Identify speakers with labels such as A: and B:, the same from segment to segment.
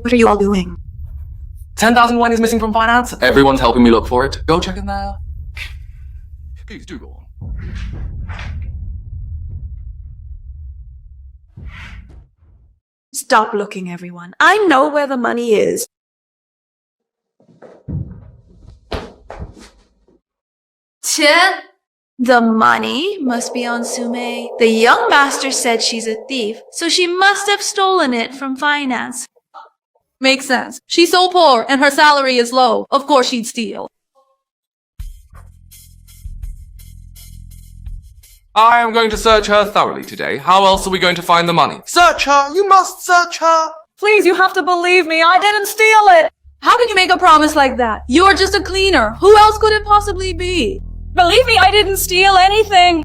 A: What are you all doing?
B: 10,000 yuan is missing from finance. Everyone's helping me look for it. Go check in there. Please do go on.
A: Stop looking, everyone. I know where the money is. The money must be on Sume. The young master said she's a thief, so she must have stolen it from finance.
C: Makes sense. She's so poor and her salary is low. Of course she'd steal.
B: I am going to search her thoroughly today. How else are we going to find the money?
D: Search her! You must search her!
C: Please, you have to believe me. I didn't steal it. How can you make a promise like that? You're just a cleaner. Who else could it possibly be? Believe me, I didn't steal anything.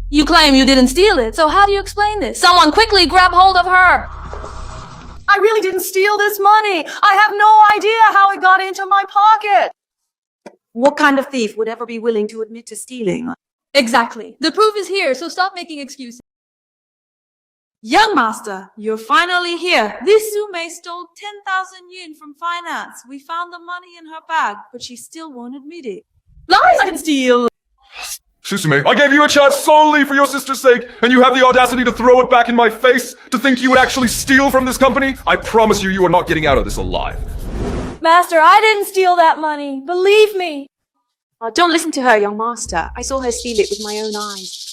C: You claim you didn't steal it, so how do you explain this? Someone quickly grab hold of her! I really didn't steal this money! I have no idea how it got into my pocket!
A: What kind of thief would ever be willing to admit to stealing?
C: Exactly. The proof is here, so stop making excuses.
A: Young master, you're finally here. This Sume stole 10,000 yen from finance. We found the money in her bag, but she still won't admit it.
C: Lies I didn't steal!
D: Susume, I gave you a chance solely for your sister's sake, and you have the audacity to throw it back in my face? To think you would actually steal from this company? I promise you, you are not getting out of this alive.
C: Master, I didn't steal that money. Believe me.
A: Don't listen to her, young master. I saw her steal it with my own eyes.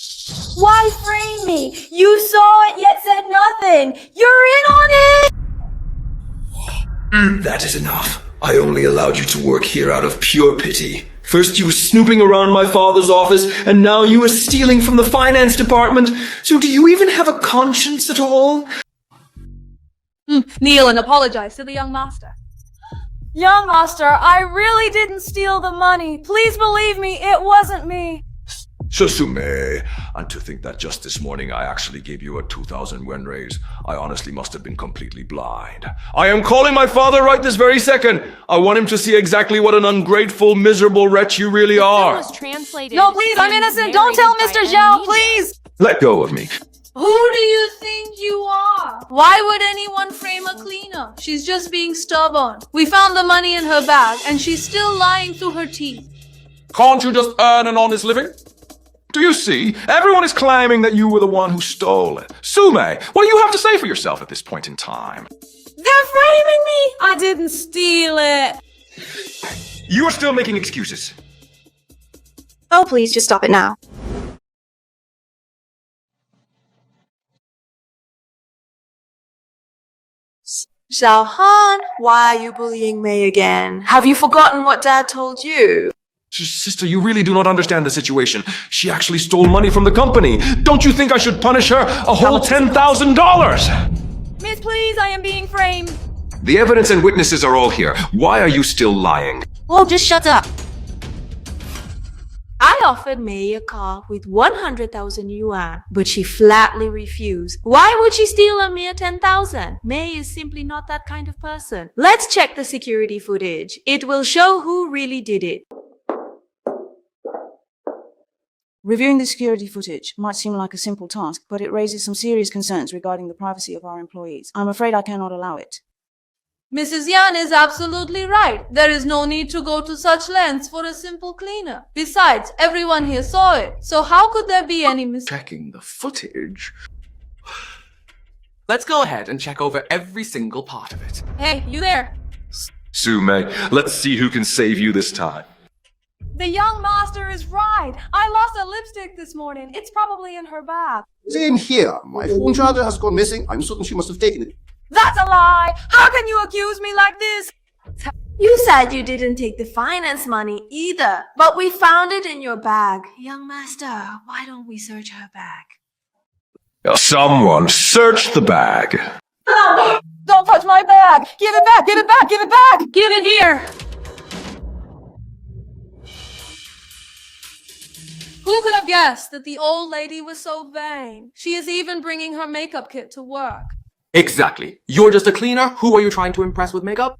C: Why frame me? You saw it yet said nothing. You're in on it!
E: That is enough. I only allowed you to work here out of pure pity. First you were snooping around my father's office, and now you are stealing from the finance department. So do you even have a conscience at all?
C: Kneel and apologize to the young master. Young master, I really didn't steal the money. Please believe me, it wasn't me.
E: Susume, and to think that just this morning I actually gave you a 2,000 yuan raise. I honestly must have been completely blind. I am calling my father right this very second. I want him to see exactly what an ungrateful, miserable wretch you really are.
C: No, please, I'm innocent. Don't tell Mr. Zhao, please.
E: Let go of me.
C: Who do you think you are? Why would anyone frame a cleaner? She's just being stubborn. We found the money in her bag, and she's still lying through her teeth.
D: Can't you just earn an honest living? Do you see? Everyone is claiming that you were the one who stole it. Sume, what do you have to say for yourself at this point in time?
C: They're framing me! I didn't steal it.
D: You are still making excuses.
A: Oh, please, just stop it now. Xiaohan, why are you bullying me again? Have you forgotten what Dad told you?
D: Sister, you really do not understand the situation. She actually stole money from the company. Don't you think I should punish her a whole $10,000?
C: Miss, please, I am being framed.
E: The evidence and witnesses are all here. Why are you still lying?
A: Oh, just shut up. I offered May a car with 100,000 yuan, but she flatly refused. Why would she steal a mere 10,000? May is simply not that kind of person. Let's check the security footage. It will show who really did it.
F: Reviewing the security footage might seem like a simple task, but it raises some serious concerns regarding the privacy of our employees. I'm afraid I cannot allow it.
C: Mrs. Yan is absolutely right. There is no need to go to such lengths for a simple cleaner. Besides, everyone here saw it, so how could there be any mistake?
B: Checking the footage. Let's go ahead and check over every single part of it.
C: Hey, you there?
D: Sume, let's see who can save you this time.
C: The young master is right. I lost a lipstick this morning. It's probably in her bag.
G: Same here. My phone charger has gone missing. I'm certain she must have taken it.
C: That's a lie! How can you accuse me like this?
A: You said you didn't take the finance money either, but we found it in your bag. Young master, why don't we search her bag?
E: Someone search the bag.
C: Don't touch my bag! Give it back! Give it back! Give it back! Give it here! Who could have guessed that the old lady was so vain? She is even bringing her makeup kit to work.
B: Exactly. You're just a cleaner. Who are you trying to impress with makeup?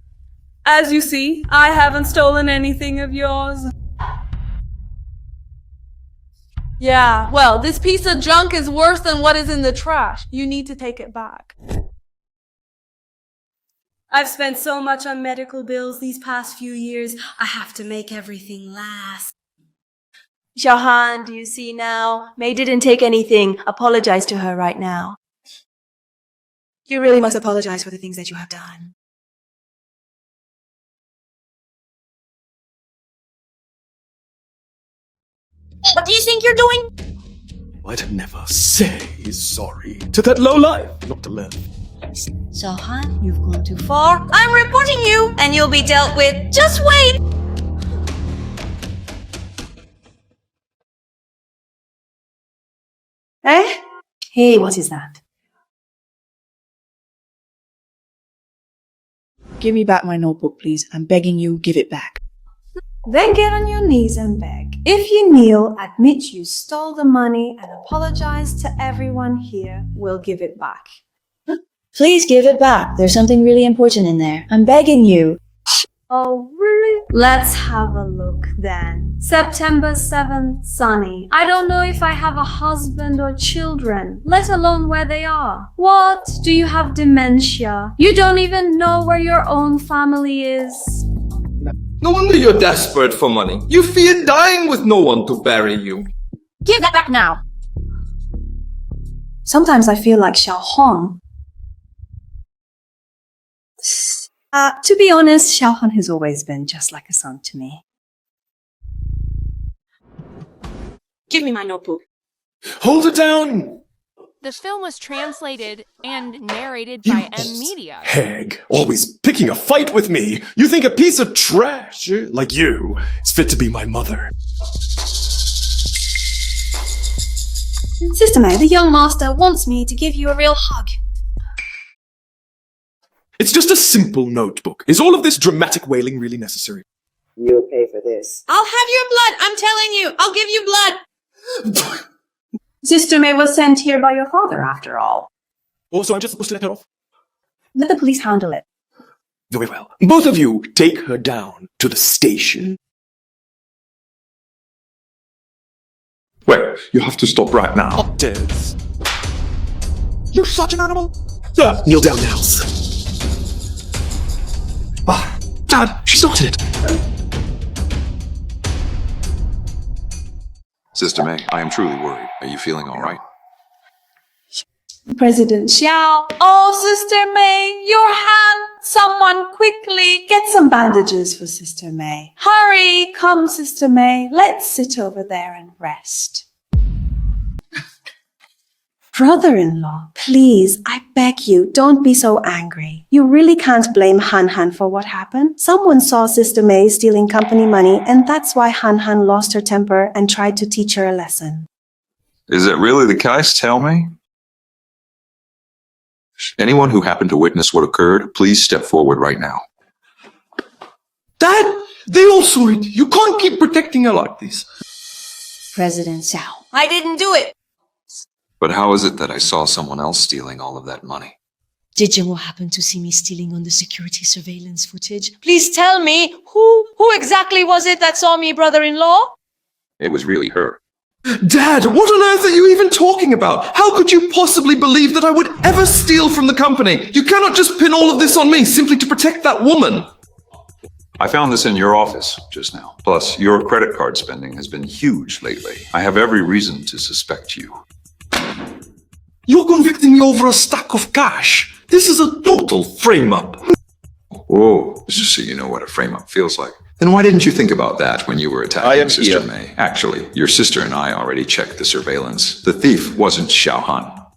C: As you see, I haven't stolen anything of yours. Yeah, well, this piece of junk is worse than what is in the trash. You need to take it back.
H: I've spent so much on medical bills these past few years, I have to make everything last.
A: Xiaohan, do you see now? Mei didn't take anything. Apologize to her right now.
F: You really must apologize for the things that you have done.
A: What do you think you're doing?
I: I'd never say sorry to that lowlife, not to live.
H: Xiaohan, you've gone too far. I'm reporting you, and you'll be dealt with. Just wait!
F: Eh?
H: Hey, what is that?
F: Give me back my notebook, please. I'm begging you, give it back.
H: Then get on your knees and beg. If you kneel, admit you stole the money and apologize to everyone here, we'll give it back.
J: Please give it back. There's something really important in there. I'm begging you.
H: Oh, really? Let's have a look then. September 7th, sunny. I don't know if I have a husband or children, let alone where they are. What? Do you have dementia? You don't even know where your own family is?
K: No wonder you're desperate for money. You fear dying with no one to bury you.
C: Give that back now.
H: Sometimes I feel like Xiaohong. To be honest, Xiaohong has always been just like a son to me.
F: Give me my notebook.
I: Hold it down!
L: The film was translated and narrated by M Media.
I: Hag, always picking a fight with me. You think a piece of trash like you is fit to be my mother.
H: Sister May, the young master wants me to give you a real hug.
I: It's just a simple notebook. Is all of this dramatic wailing really necessary?
J: You'll pay for this.
C: I'll have your blood. I'm telling you. I'll give you blood.
H: Sister May was sent here by your father, after all.
I: Also, I'm just supposed to let her off?
H: Let the police handle it.
I: Very well. Both of you take her down to the station.
D: Wait, you have to stop right now.
I: Dead. You're such an animal. Kneel down now. Ah, Dad, she started it.
E: Sister May, I am truly worried. Are you feeling all right?
H: President Xiao. Oh, Sister May, your hand. Someone quickly get some bandages for Sister May. Hurry, come, Sister May. Let's sit over there and rest. Brother-in-law, please, I beg you, don't be so angry. You really can't blame Han Han for what happened. Someone saw Sister May stealing company money, and that's why Han Han lost her temper and tried to teach her a lesson.
E: Is it really the case? Tell me. Anyone who happened to witness what occurred, please step forward right now.
K: Dad, they all saw it. You can't keep protecting her like this.
J: President Xiao.
C: I didn't do it.
E: But how is it that I saw someone else stealing all of that money?
J: Did Jingwo happen to see me stealing on the security surveillance footage? Please tell me, who exactly was it that saw me, brother-in-law?
E: It was really her.
K: Dad, what on earth are you even talking about? How could you possibly believe that I would ever steal from the company? You cannot just pin all of this on me simply to protect that woman.
E: I found this in your office just now. Plus, your credit card spending has been huge lately. I have every reason to suspect you.
K: You're convicting me over a stack of cash. This is a total frame-up.
E: Whoa, just so you know what a frame-up feels like. Then why didn't you think about that when you were attacking Sister May? Actually, your sister and I already checked the surveillance. The thief wasn't Xiaohan.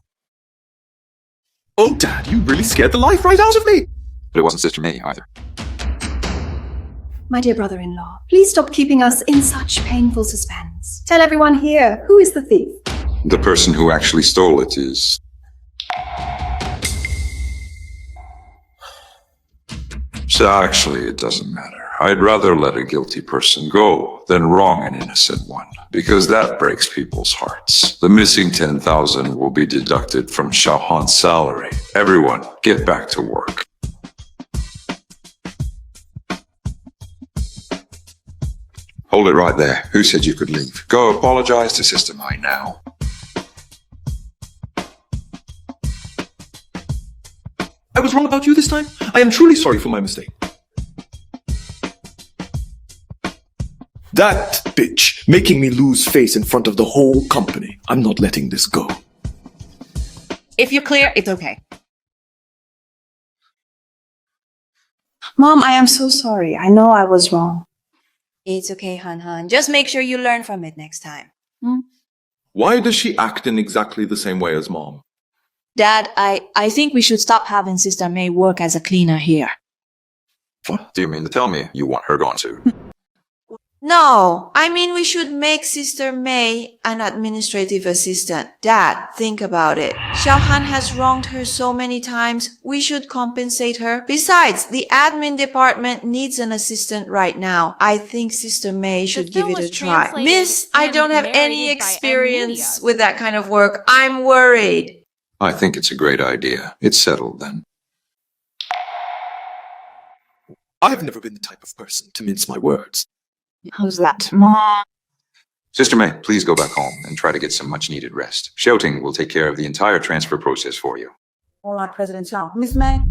I: Oh, Dad, you really scared the life right out of me.
E: But it wasn't Sister May either.
H: My dear brother-in-law, please stop keeping us in such painful suspense. Tell everyone here, who is the thief?
E: The person who actually stole it is... So actually, it doesn't matter. I'd rather let a guilty person go than wrong an innocent one, because that breaks people's hearts. The missing 10,000 will be deducted from Xiaohan's salary. Everyone, get back to work.
M: Hold it right there. Who said you could leave? Go apologize to Sister May now.
I: I was wrong about you this time. I am truly sorry for my mistake. That bitch making me lose face in front of the whole company. I'm not letting this go.
C: If you're clear, it's okay.
F: Mom, I am so sorry. I know I was wrong.
N: It's okay, Han. Just make sure you learn from it next time.
K: Why does she act in exactly the same way as Mom?
F: Dad, I think we should stop having Sister May work as a cleaner here.
M: What do you mean to tell me you want her gone too?
A: No, I mean we should make Sister May an administrative assistant. Dad, think about it. Xiaohan has wronged her so many times. We should compensate her. Besides, the admin department needs an assistant right now. I think Sister May should give it a try. Miss, I don't have any experience with that kind of work. I'm worried.
M: I think it's a great idea. It's settled then.
I: I've never been the type of person to mince my words.
F: How's that, Mom?
M: Sister May, please go back home and try to get some much-needed rest. Shouting will take care of the entire transfer process for you.
F: All right, President Xiao. Miss May?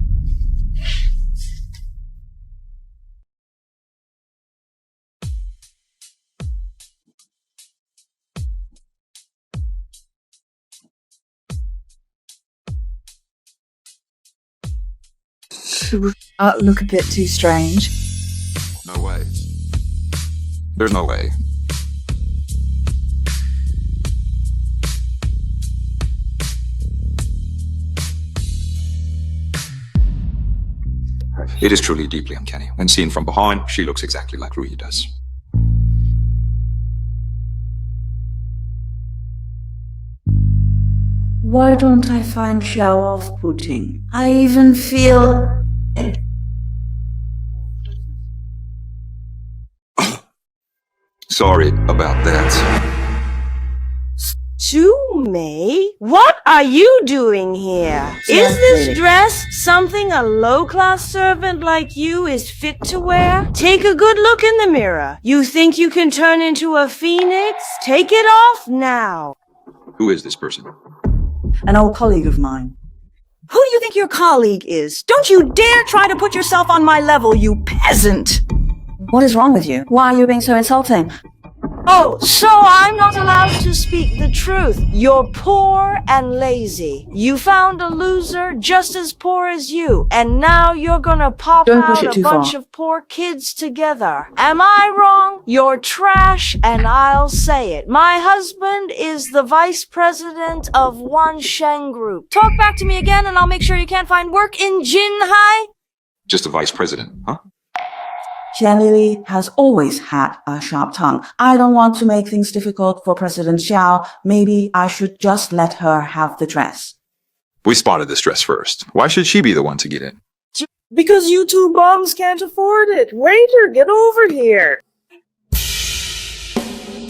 C: Look a bit too strange.
M: No way. There's no way. It is truly deeply uncanny. When seen from behind, she looks exactly like Rui does.
F: Why don't I find Xiao off-putting? I even feel...
M: Sorry about that.
O: Su Mei, what are you doing here? Is this dress something a low-class servant like you is fit to wear? Take a good look in the mirror. You think you can turn into a phoenix? Take it off now.
M: Who is this person?
O: An old colleague of mine. Who do you think your colleague is? Don't you dare try to put yourself on my level, you peasant!
F: What is wrong with you? Why are you being so insulting?
O: Oh, so I'm not allowed to speak the truth. You're poor and lazy. You found a loser just as poor as you, and now you're gonna pop out a bunch of poor kids together. Am I wrong? You're trash, and I'll say it. My husband is the vice president of Wansheng Group. Talk back to me again, and I'll make sure you can't find work in Jinhai.
M: Just a vice president, huh?
F: Xia Lili has always had a sharp tongue. I don't want to make things difficult for President Xiao. Maybe I should just let her have the dress.
M: We spotted this dress first. Why should she be the one to get in?
O: Because you two bums can't afford it. Waiter, get over here.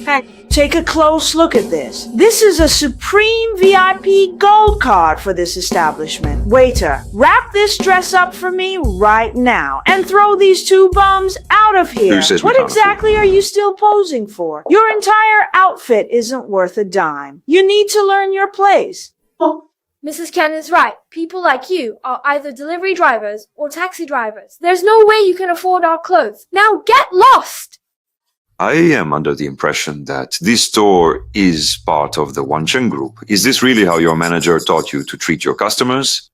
O: Hey, take a close look at this. This is a Supreme VIP gold card for this establishment. Waiter, wrap this dress up for me right now and throw these two bums out of here.
M: Who says we
O: What
M: can't
O: exactly are you still posing for? Your entire outfit isn't worth a dime. You need to learn your place.
H: Mrs. Ken is right. People like you are either delivery drivers or taxi drivers. There's no way you can afford our clothes. Now get lost!
M: I am under the impression that this store is part of the Wansheng Group. Is this really how your manager taught you to treat your customers?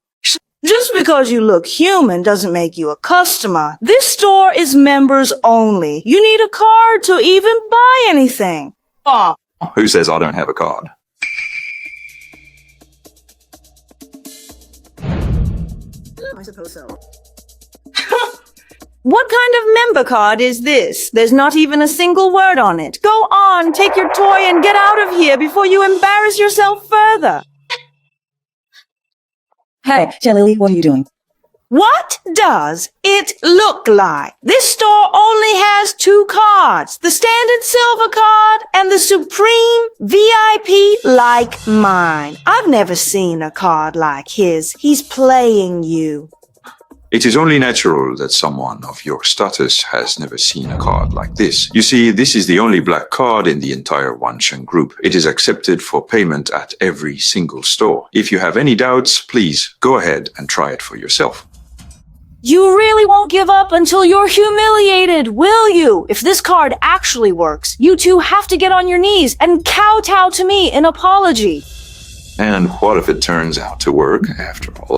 O: Just because you look human doesn't make you a customer. This store is members only. You need a card to even buy anything. Oh.
M: Who says I don't have a card?
O: I suppose so. What kind of member card is this? There's not even a single word on it. Go on, take your toy and get out of here before you embarrass yourself further.
F: Hey, Xia Lili, what are you doing?
O: What does it look like? This store only has two cards, the standard silver card and the Supreme VIP like mine. I've never seen a card like his. He's playing you.
M: It is only natural that someone of your status has never seen a card like this. You see, this is the only black card in the entire Wancheng group. It is accepted for payment at every single store. If you have any doubts, please go ahead and try it for yourself.
O: You really won't give up until you're humiliated, will you? If this card actually works, you two have to get on your knees and kowtow to me in apology.
M: And what if it turns out to work after all?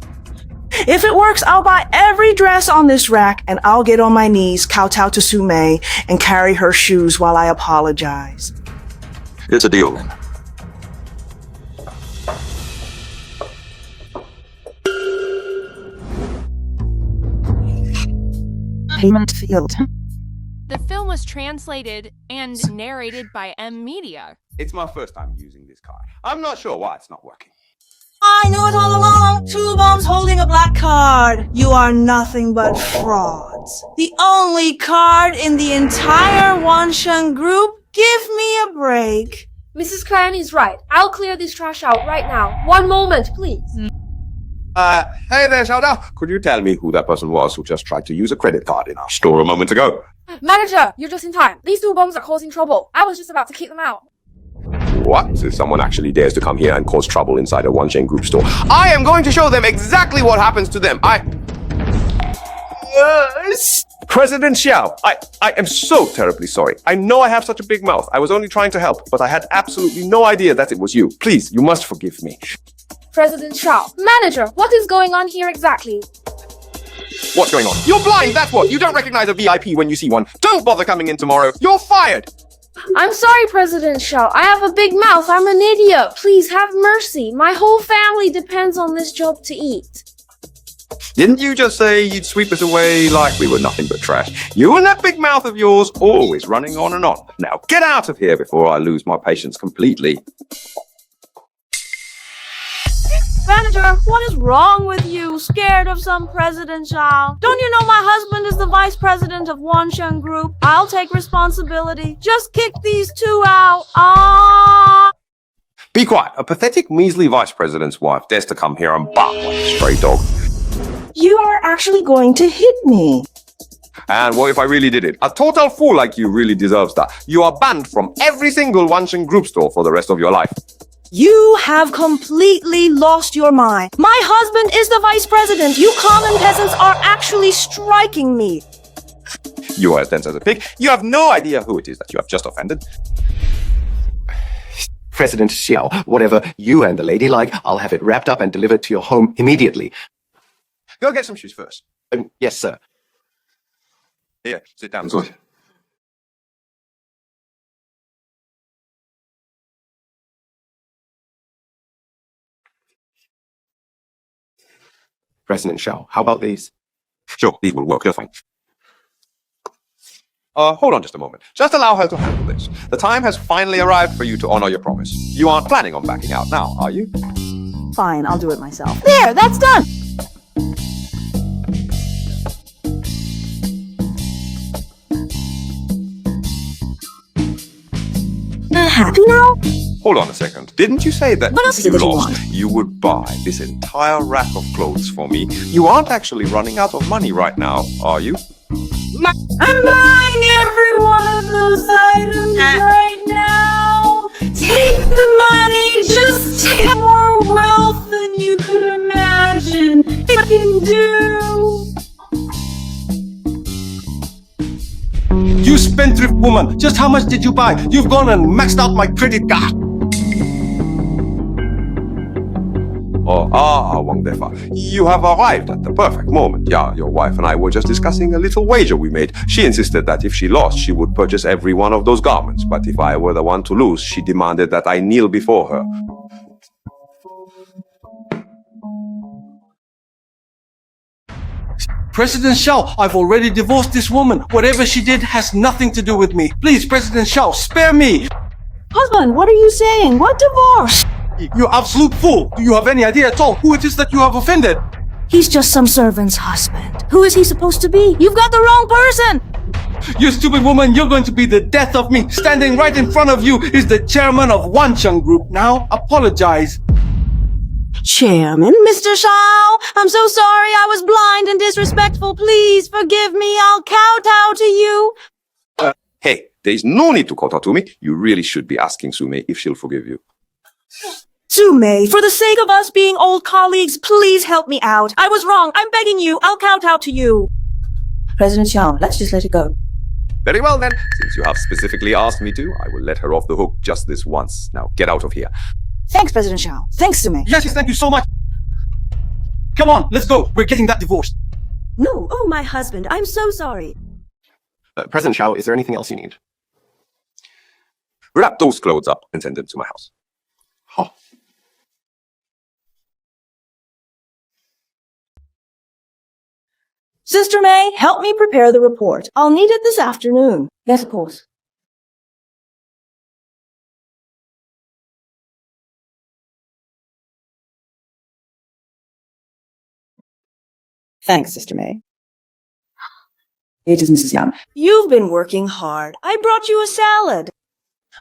O: If it works, I'll buy every dress on this rack and I'll get on my knees, kowtow to Sume, and carry her shoes while I apologize.
M: It's a deal then.
F: Payment field.
L: The film was translated and narrated by M Media.
G: It's my first time using this card. I'm not sure why it's not working.
O: I knew it all along. Two bums holding a black card. You are nothing but frauds. The only card in the entire Wancheng group? Give me a break.
P: Mrs. Clan is right. I'll clear this trash out right now. 1 moment, please.
G: Hey there, Xiao Dao. Could you tell me who that person was who just tried to use a credit card in our store a moment ago?
P: Manager, you're just in time. These two bums are causing trouble. I was just about to kick them out.
G: What? If someone actually dares to come here and cause trouble inside a Wancheng group store, I am going to show them exactly what happens to them. President Xiao, I am so terribly sorry. I know I have such a big mouth. I was only trying to help, but I had absolutely no idea that it was you. Please, you must forgive me.
P: President Shao. Manager, what is going on here exactly?
G: What's going on? You're blind, that's what. You don't recognize a VIP when you see one. Don't bother coming in tomorrow. You're fired.
P: I'm sorry, President Shao. I have a big mouth. I'm an idiot. Please have mercy. My whole family depends on this job to eat.
G: Didn't you just say you'd sweep us away like we were nothing but trash? You and that big mouth of yours always running on and on. Now get out of here before I lose my patience completely.
O: Manager, what is wrong with you? Scared of some President Shao? Don't you know my husband is the vice president of Wancheng Group? I'll take responsibility. Just kick these two out.
G: Be quiet. A pathetic, measly vice president's wife dares to come here and bark like a stray dog.
F: You are actually going to hit me.
G: And what if I really did it? A total fool like you really deserves that. You are banned from every single Wancheng Group store for the rest of your life.
O: You have completely lost your mind. My husband is the vice president. You common peasants are actually striking me.
G: You are as dense as a pig. You have no idea who it is that you have just offended.
Q: President Xiao, whatever you and the lady like, I'll have it wrapped up and delivered to your home immediately.
G: Go get some shoes first.
Q: Yes, sir.
G: Here, sit down.
M: Good.
Q: President Xiao, how about these?
G: Sure, these will work. You're fine. Hold on just a moment. Just allow her to handle this. The time has finally arrived for you to honor your promise. You aren't planning on backing out now, are you?
O: Fine, I'll do it myself. There, that's done. Happy now?
G: Hold on a second. Didn't you say that
O: What else
G: if you
O: did you
G: lost,
O: want?
G: you would buy this entire rack of clothes for me? You aren't actually running out of money right now, are you?
O: I'm buying every one of those items right now. Take the money, just take more wealth than you could imagine. I can do.
I: You spendthrift woman, just how much did you buy? You've gone and maxed out my credit card.
G: Wang Defa. You have arrived at the perfect moment. Yeah, your wife and I were just discussing a little wager we made. She insisted that if she lost, she would purchase every one of those garments. But if I were the one to lose, she demanded that I kneel before her.
I: President Xiao, I've already divorced this woman. Whatever she did has nothing to do with me. Please, President Xiao, spare me.
O: Husband, what are you saying? What divorce?
I: You absolute fool. Do you have any idea at all who it is that you have offended?
O: He's just some servant's husband. Who is he supposed to be? You've got the wrong person!
I: You stupid woman, you're going to be the death of me. Standing right in front of you is the chairman of Wancheng Group. Now, apologize.
O: Chairman, Mr. Shao, I'm so sorry I was blind and disrespectful. Please forgive me. I'll kowtow to you.
G: Hey, there's no need to kowtow to me. You really should be asking Sume if she'll forgive you.
O: Sume, for the sake of us being old colleagues, please help me out. I was wrong. I'm begging you. I'll kowtow to you.
F: President Xiao, let's just let it go.
G: Very well then. Since you have specifically asked me to, I will let her off the hook just this once. Now get out of here.
O: Thanks, President Xiao. Thanks, Sume.
R: Yes, thank you so much. Come on, let's go. We're getting that divorced.
O: No, oh, my husband. I'm so sorry.
Q: President Xiao, is there anything else you need?
G: Wrap those clothes up and send them to my house.
O: Sister May, help me prepare the report. I'll need it this afternoon.
F: Yes, of course.
O: Thanks, Sister May.
F: It is Mrs. Yang.
O: You've been working hard. I brought you a salad.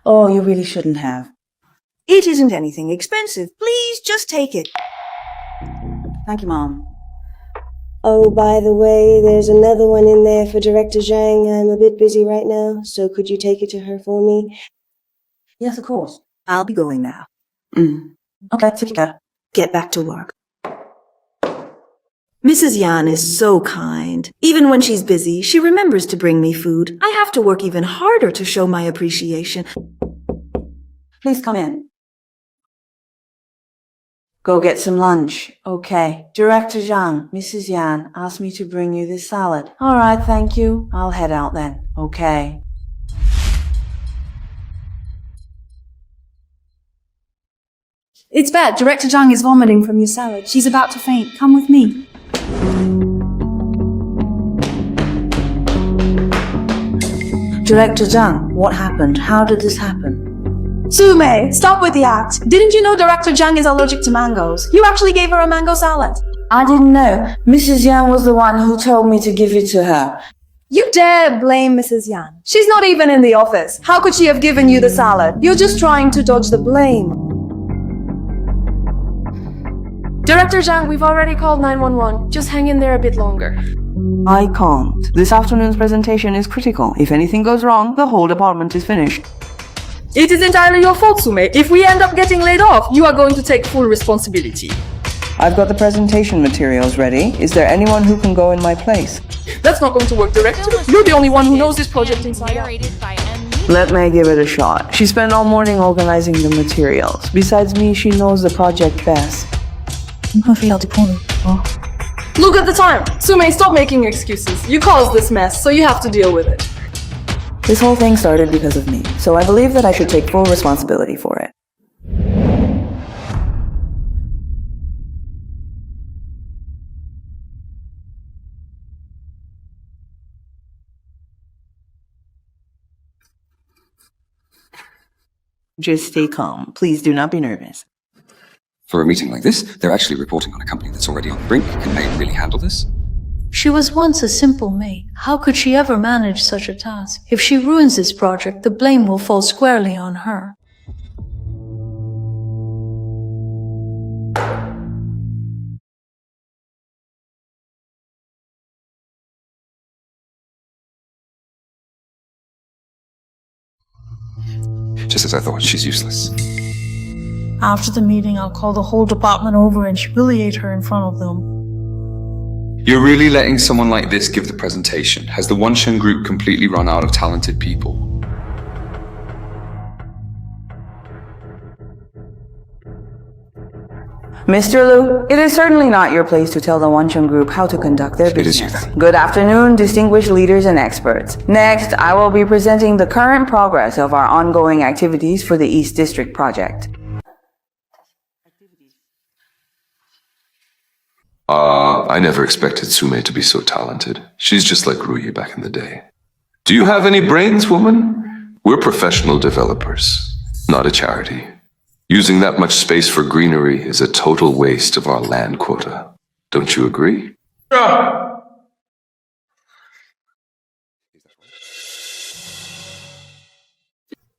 F: Oh, you really shouldn't have.
O: It isn't anything expensive. Please just take it.
F: Thank you, Mom.
S: Oh, by the way, there's another one in there for Director Zhang. I'm a bit busy right now, so could you take it to her for me?
F: Yes, of course.
O: I'll be going now.
F: Okay, take care.
O: Get back to work. Mrs. Yan is so kind. Even when she's busy, she remembers to bring me food. I have to work even harder to show my appreciation.
F: Please come in. Go get some lunch. Okay. Director Zhang, Mrs. Yan asked me to bring you this salad. All right, thank you. I'll head out then. Okay.
C: It's bad. Director Zhang is vomiting from your salad. She's about to faint. Come with me.
F: Director Zhang, what happened? How did this happen?
C: Sume, stop with the act. Didn't you know Director Zhang is allergic to mangoes? You actually gave her a mango salad.
F: I didn't know. Mrs. Yan was the one who told me to give it to her.
C: You dare blame Mrs. Yan. She's not even in the office. How could she have given you the salad? You're just trying to dodge the blame. Director Zhang, we've already called 911. Just hang in there a bit longer.
F: I can't. This afternoon's presentation is critical. If anything goes wrong, the whole department is finished.
C: It is entirely your fault, Sume. If we end up getting laid off, you are going to take full responsibility.
F: I've got the presentation materials ready. Is there anyone who can go in my place?
C: That's not going to work, Director. You're the only one who knows this project inside out.
F: Let May give it a shot. She spent all morning organizing the materials. Besides me, she knows the project best.
C: Look at the time! Sume, stop making excuses. You caused this mess, so you have to deal with it.
F: This whole thing started because of me, so I believe that I should take full responsibility for it. Just stay calm. Please do not be nervous.
B: For a meeting like this, they're actually reporting on a company that's already on the brink. Can May really handle this?
J: She was once a simple maid. How could she ever manage such a task? If she ruins this project, the blame will fall squarely on her.
B: Just as I thought, she's useless.
T: After the meeting, I'll call the whole department over and humiliate her in front of them.
B: You're really letting someone like this give the presentation? Has the Wanshan group completely run out of talented people?
F: Mr. Liu, it is certainly not your place to tell the Wanshan group how to conduct their business.
B: It is you then.
F: Good afternoon, distinguished leaders and experts. Next, I will be presenting the current progress of our ongoing activities for the East District project.
E: I never expected Sume to be so talented. She's just like Ruyi back in the day. Do you have any brains, woman? We're professional developers, not a charity. Using that much space for greenery is a total waste of our land quota. Don't you agree?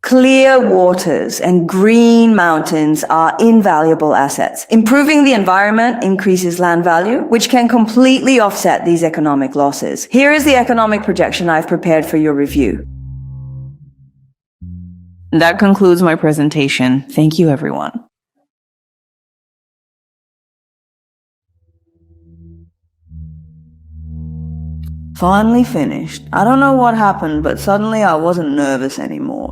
O: Clear waters and green mountains are invaluable assets. Improving the environment increases land value, which can completely offset these economic losses. Here is the economic projection I've prepared for your review. That concludes my presentation. Thank you, everyone. Finally finished. I don't know what happened, but suddenly I wasn't nervous anymore.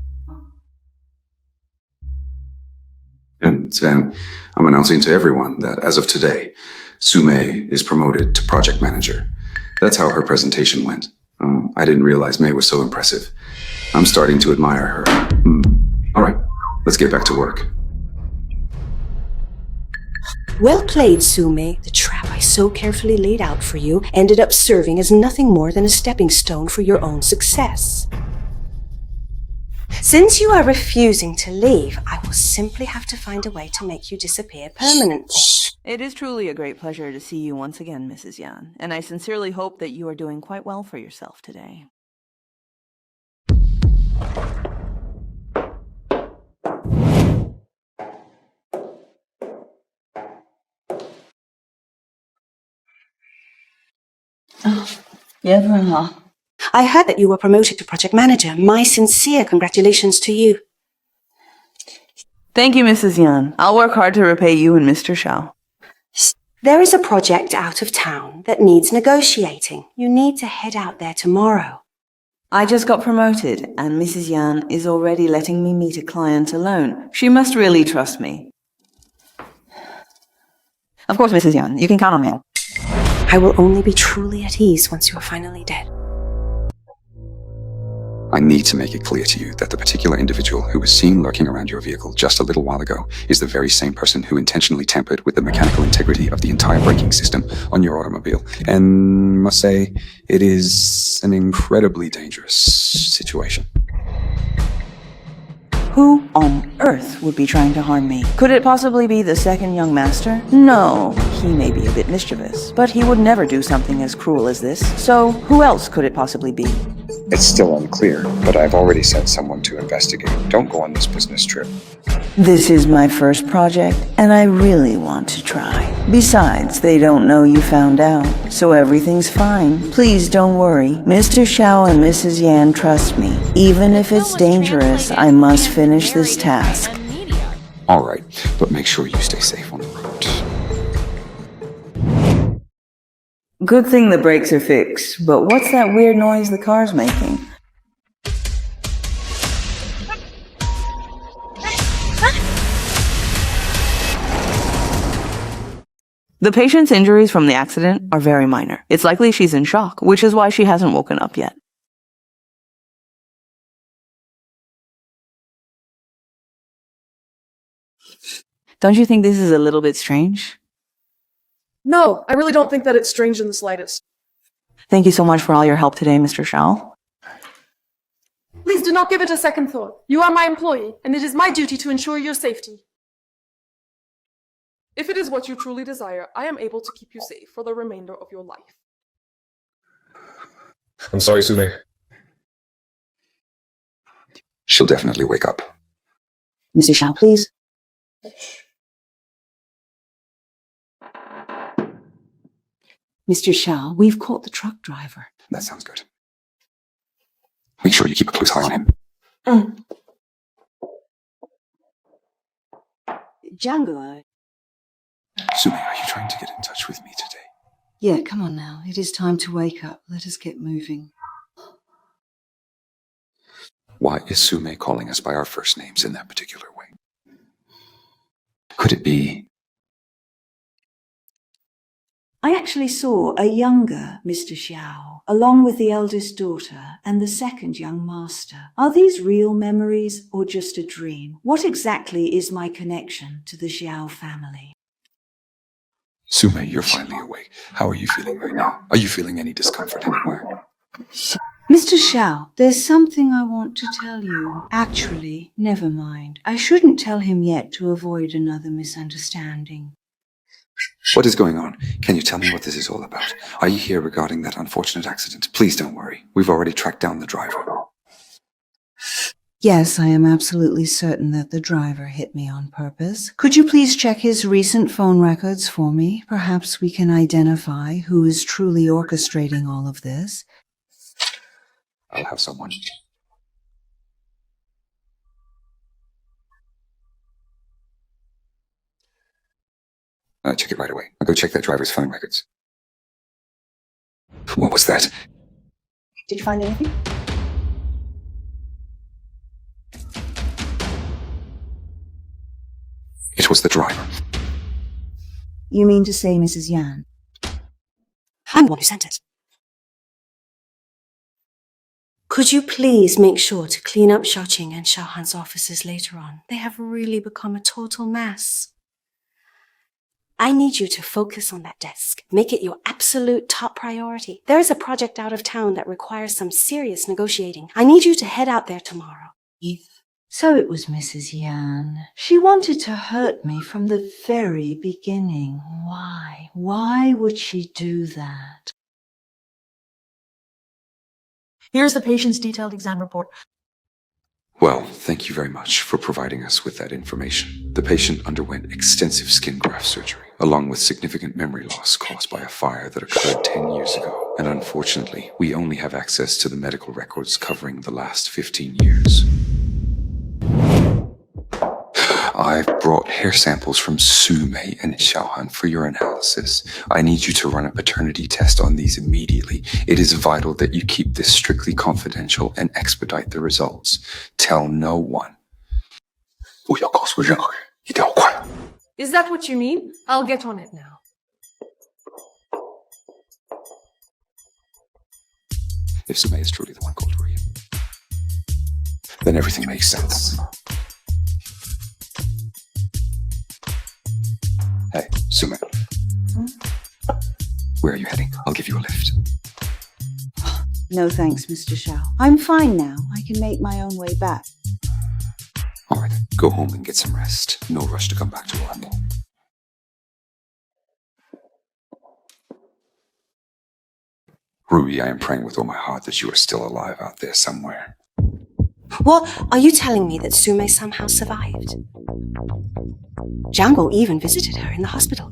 M: And I'm announcing to everyone that as of today, Sume is promoted to project manager. That's how her presentation went. I didn't realize May was so impressive. I'm starting to admire her. All right, let's get back to work.
S: Well played, Sume. The trap I so carefully laid out for you ended up serving as nothing more than a stepping stone for your own success. Since you are refusing to leave, I will simply have to find a way to make you disappear permanently.
O: It is truly a great pleasure to see you once again, Mrs. Yan, and I sincerely hope that you are doing quite well for yourself today. Yes, Grandma.
S: I heard that you were promoted to project manager. My sincere congratulations to you.
O: Thank you, Mrs. Yan. I'll work hard to repay you and Mr. Shao.
S: There is a project out of town that needs negotiating. You need to head out there tomorrow.
O: I just got promoted, and Mrs. Yan is already letting me meet a client alone. She must really trust me. Of course, Mrs. Yan, you can count on me.
S: I will only be truly at ease once you are finally dead.
M: I need to make it clear to you that the particular individual who was seen lurking around your vehicle just a little while ago is the very same person who intentionally tampered with the mechanical integrity of the entire braking system on your automobile. And must say, it is an incredibly dangerous situation.
O: Who on earth would be trying to harm me? Could it possibly be the second young master? No, he may be a bit mischievous, but he would never do something as cruel as this. So who else could it possibly be?
M: It's still unclear, but I've already sent someone to investigate. Don't go on this business trip.
O: This is my first project, and I really want to try. Besides, they don't know you found out, so everything's fine. Please don't worry. Mr. Shao and Mrs. Yan trust me. Even if it's dangerous, I must finish this task.
M: All right, but make sure you stay safe on the road.
O: Good thing the brakes are fixed, but what's that weird noise the car's making? The patient's injuries from the accident are very minor. It's likely she's in shock, which is why she hasn't woken up yet. Don't you think this is a little bit strange?
C: No, I really don't think that it's strange in the slightest.
O: Thank you so much for all your help today, Mr. Shao.
C: Please do not give it a second thought. You are my employee, and it is my duty to ensure your safety. If it is what you truly desire, I am able to keep you safe for the remainder of your life.
D: I'm sorry, Sume.
M: She'll definitely wake up.
F: Mr. Shao, please. Mr. Shao, we've caught the truck driver.
M: That sounds good. Make sure you keep a close eye on him.
S: Django,
M: Sume, are you trying to get in touch with me today?
F: Yeah, come on now. It is time to wake up. Let us get moving.
M: Why is Sume calling us by our first names in that particular way? Could it be?
F: I actually saw a younger Mr. Xiao, along with the eldest daughter and the second young master. Are these real memories or just a dream? What exactly is my connection to the Xiao family?
M: Sume, you're finally awake. How are you feeling right now? Are you feeling any discomfort anywhere?
F: Mr. Xiao, there's something I want to tell you. Actually, never mind. I shouldn't tell him yet to avoid another misunderstanding.
M: What is going on? Can you tell me what this is all about? Are you here regarding that unfortunate accident? Please don't worry. We've already tracked down the driver.
F: Yes, I am absolutely certain that the driver hit me on purpose. Could you please check his recent phone records for me? Perhaps we can identify who is truly orchestrating all of this.
M: I'll have someone. Check it right away. I'll go check that driver's phone records. What was that?
F: Did you find anything?
M: It was the driver.
F: You mean to say Mrs. Yan?
S: I'm the one who sent it. Could you please make sure to clean up Xiaoqing and Xiaohan's offices later on? They have really become a total mess. I need you to focus on that desk. Make it your absolute top priority. There is a project out of town that requires some serious negotiating. I need you to head out there tomorrow.
F: So it was Mrs. Yan. She wanted to hurt me from the very beginning. Why? Why would she do that?
T: Here's the patient's detailed exam report.
M: Well, thank you very much for providing us with that information. The patient underwent extensive skin graft surgery, along with significant memory loss caused by a fire that occurred 10 years ago. And unfortunately, we only have access to the medical records covering the last 15 years. I've brought hair samples from Sume and Xiaohan for your analysis. I need you to run a paternity test on these immediately. It is vital that you keep this strictly confidential and expedite the results. Tell no one.
C: Is that what you mean? I'll get on it now.
M: If Sume is truly the one called Rui, then everything makes sense. Hey, Sume. Where are you heading? I'll give you a lift.
F: No thanks, Mr. Xiao. I'm fine now. I can make my own way back.
M: All right, go home and get some rest. No rush to come back to work. Rui, I am praying with all my heart that you are still alive out there somewhere.
S: What? Are you telling me that Sume somehow survived? Django even visited her in the hospital.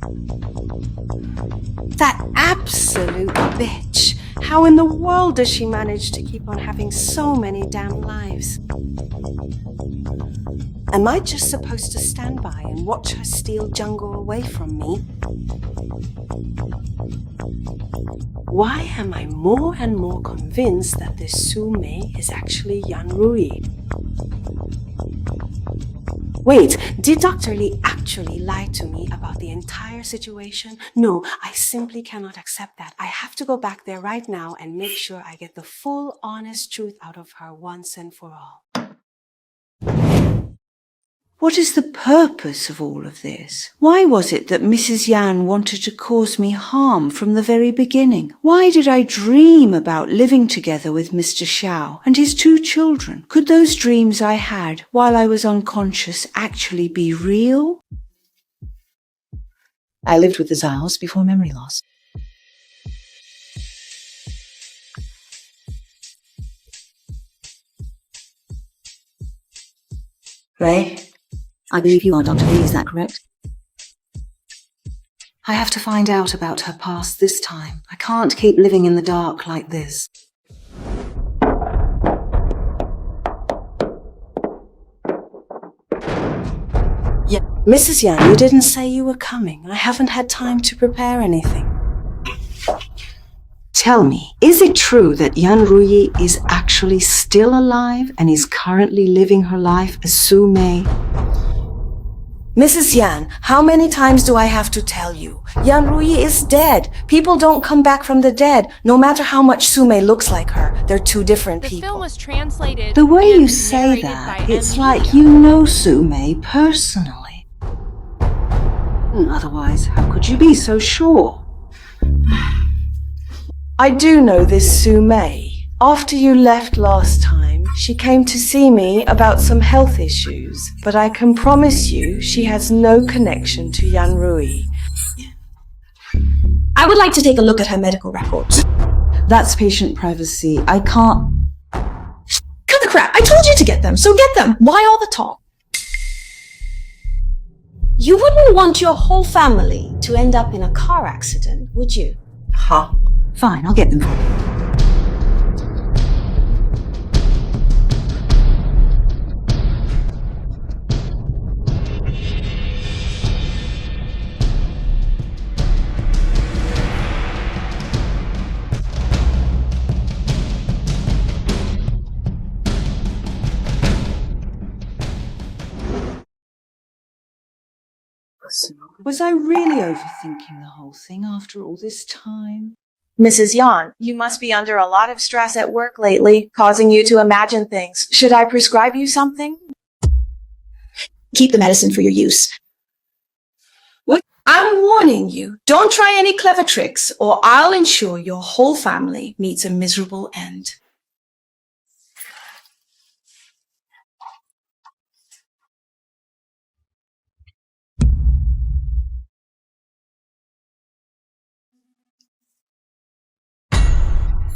S: That absolute bitch. How in the world does she manage to keep on having so many damn lives? Am I just supposed to stand by and watch her steal Django away from me? Why am I more and more convinced that this Sume is actually Yan Rui? Wait, did Dr. Li actually lie to me about the entire situation? No, I simply cannot accept that. I have to go back there right now and make sure I get the full, honest truth out of her once and for all.
F: What is the purpose of all of this? Why was it that Mrs. Yan wanted to cause me harm from the very beginning? Why did I dream about living together with Mr. Xiao and his 2 children? Could those dreams I had while I was unconscious actually be real?
U: I lived with the Zhaos before memory loss.
F: Ray?
U: I believe you are Dr. Lee, is that correct?
F: I have to find out about her past this time. I can't keep living in the dark like this.
S: Yeah. Mrs. Yan, you didn't say you were coming. I haven't had time to prepare anything. Tell me, is it true that Yan Rui is actually still alive and is currently living her life as Sume? Mrs. Yan, how many times do I have to tell you? Yan Rui is dead. People don't come back from the dead, no matter how much Sume looks like her. They're 2 different people.
L: The film was translated.
F: The way
L: and
F: you say
L: narrated
F: that,
L: by
F: it's
L: M.
F: like you know Sume personally. Otherwise, how could you be so sure?
O: I do know this Sume. After you left last time, she came to see me about some health issues, but I can promise you she has no connection to Yan Rui.
U: I would like to take a look at her medical records.
F: That's patient privacy. I can't...
U: Cut the
C: crap! I told you to get them, so get them! Why all the talk?
S: You wouldn't want your whole family to end up in a car accident, would you?
U: Ha. Fine, I'll get them for you.
F: Was I really overthinking the whole thing after all this time?
N: Mrs. Yan, you must be under a lot of stress at work lately, causing you to imagine things. Should I prescribe you something?
U: Keep the medicine for your use.
C: What? I'm warning you, don't try any clever tricks, or I'll ensure your whole family meets a miserable end.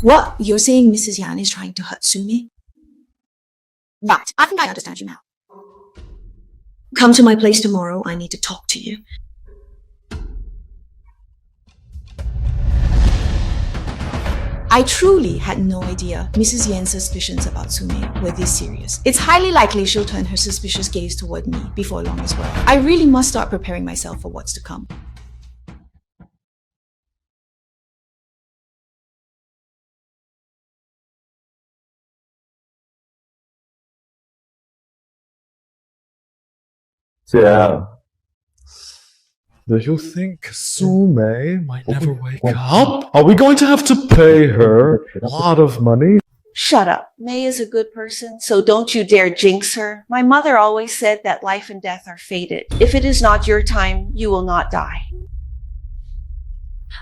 U: What? You're saying Mrs. Yan is trying to hurt Sumi? Right, I think I understand you now. Come to my place tomorrow, I need to talk to you. I truly had no idea Mrs. Yan's suspicions about Sumi were this serious. It's highly likely she'll turn her suspicious gaze toward me before long as well. I really must start preparing myself for what's to come.
D: Yeah. Do you think Sume might never wake up? Are we going to have to pay her a lot of money?
N: Shut up. May is a good person, so don't you dare jinx her. My mother always said that life and death are fated. If it is not your time, you will not die.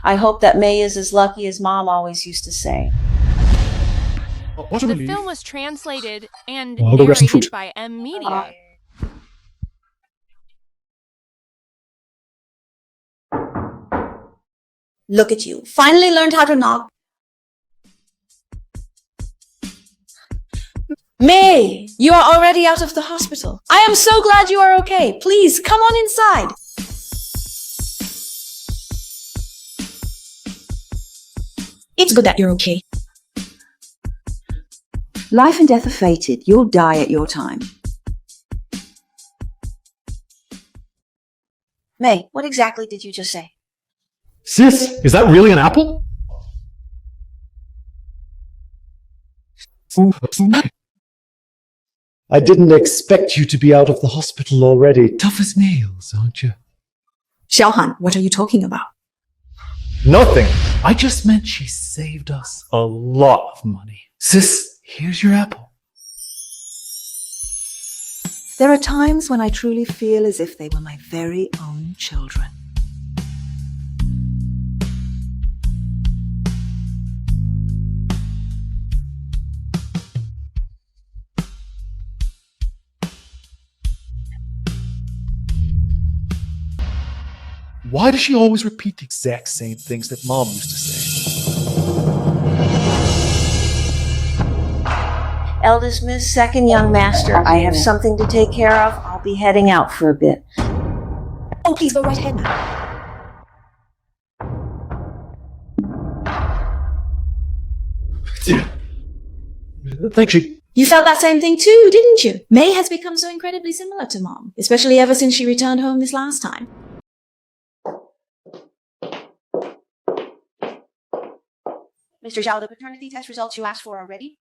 N: I hope that May is as lucky as Mom always used to say.
L: The film was translated and
I: I'll go grab some
L: narrated
I: food.
L: by M Media.
U: Look at you. Finally learned how to knock.
C: May, you are already out of the hospital. I am so glad you are okay. Please, come on inside.
U: It's good that you're okay.
F: Life and death are fated. You'll die at your time.
N: May, what exactly did you just say?
I: Sis, is that really an apple? I didn't expect you to be out of the hospital already. Tough as nails, aren't you?
U: Xiaohan, what are you talking about?
I: Nothing. I just meant she saved us a lot of money. Sis, here's your apple.
F: There are times when I truly feel as if they were my very own children.
I: Why does she always repeat the exact same things that Mom used to say?
N: Eldest Miss, second young master, I have something to take care of. I'll be heading out for a bit.
U: Oh, please go right ahead now.
I: Thank you.
U: You felt that same thing too, didn't you? May has become so incredibly similar to Mom, especially ever since she returned home this last time.
N: Mr. Zhao, the paternity test results you asked for are ready?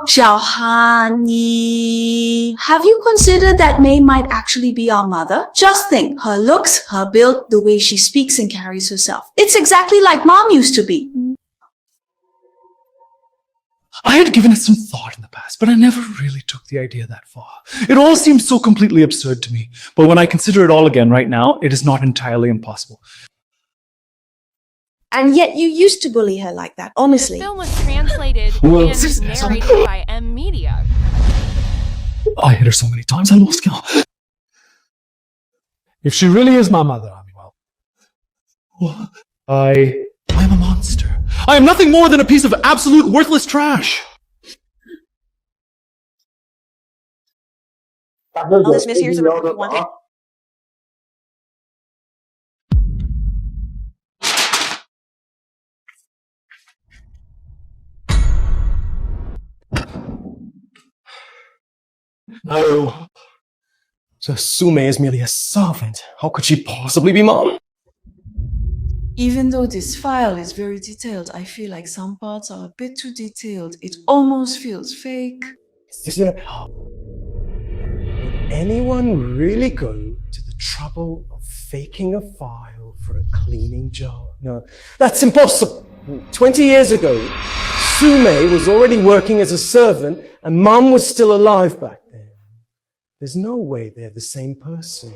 N: Xiaohan, have you considered that May might actually be our mother? Just think, her looks, her build, the way she speaks and carries herself. It's exactly like Mom used to be.
R: I had given it some thought in the past, but I never really took the idea that far. It all seems so completely absurd to me. But when I consider it all again right now, it is not entirely impossible.
U: And yet you used to bully her like that, honestly.
L: The film was translated
R: Well,
L: and narrated by M Media.
R: I hit her so many times, I lost count. If she really is my mother, I mean, well, I'm a monster. I am nothing more than a piece of absolute worthless trash.
N: Miss, here's a report you wanted.
I: No. So Sume is merely a servant. How could she possibly be Mom?
K: Even though this file is very detailed, I feel like some parts are a bit too detailed. It almost feels fake.
I: Is there... Would anyone really go to the trouble of faking a file for a cleaning job? No, that's impossible. 20 years ago, Sume was already working as a servant and Mom was still alive back then. There's no way they're the same person.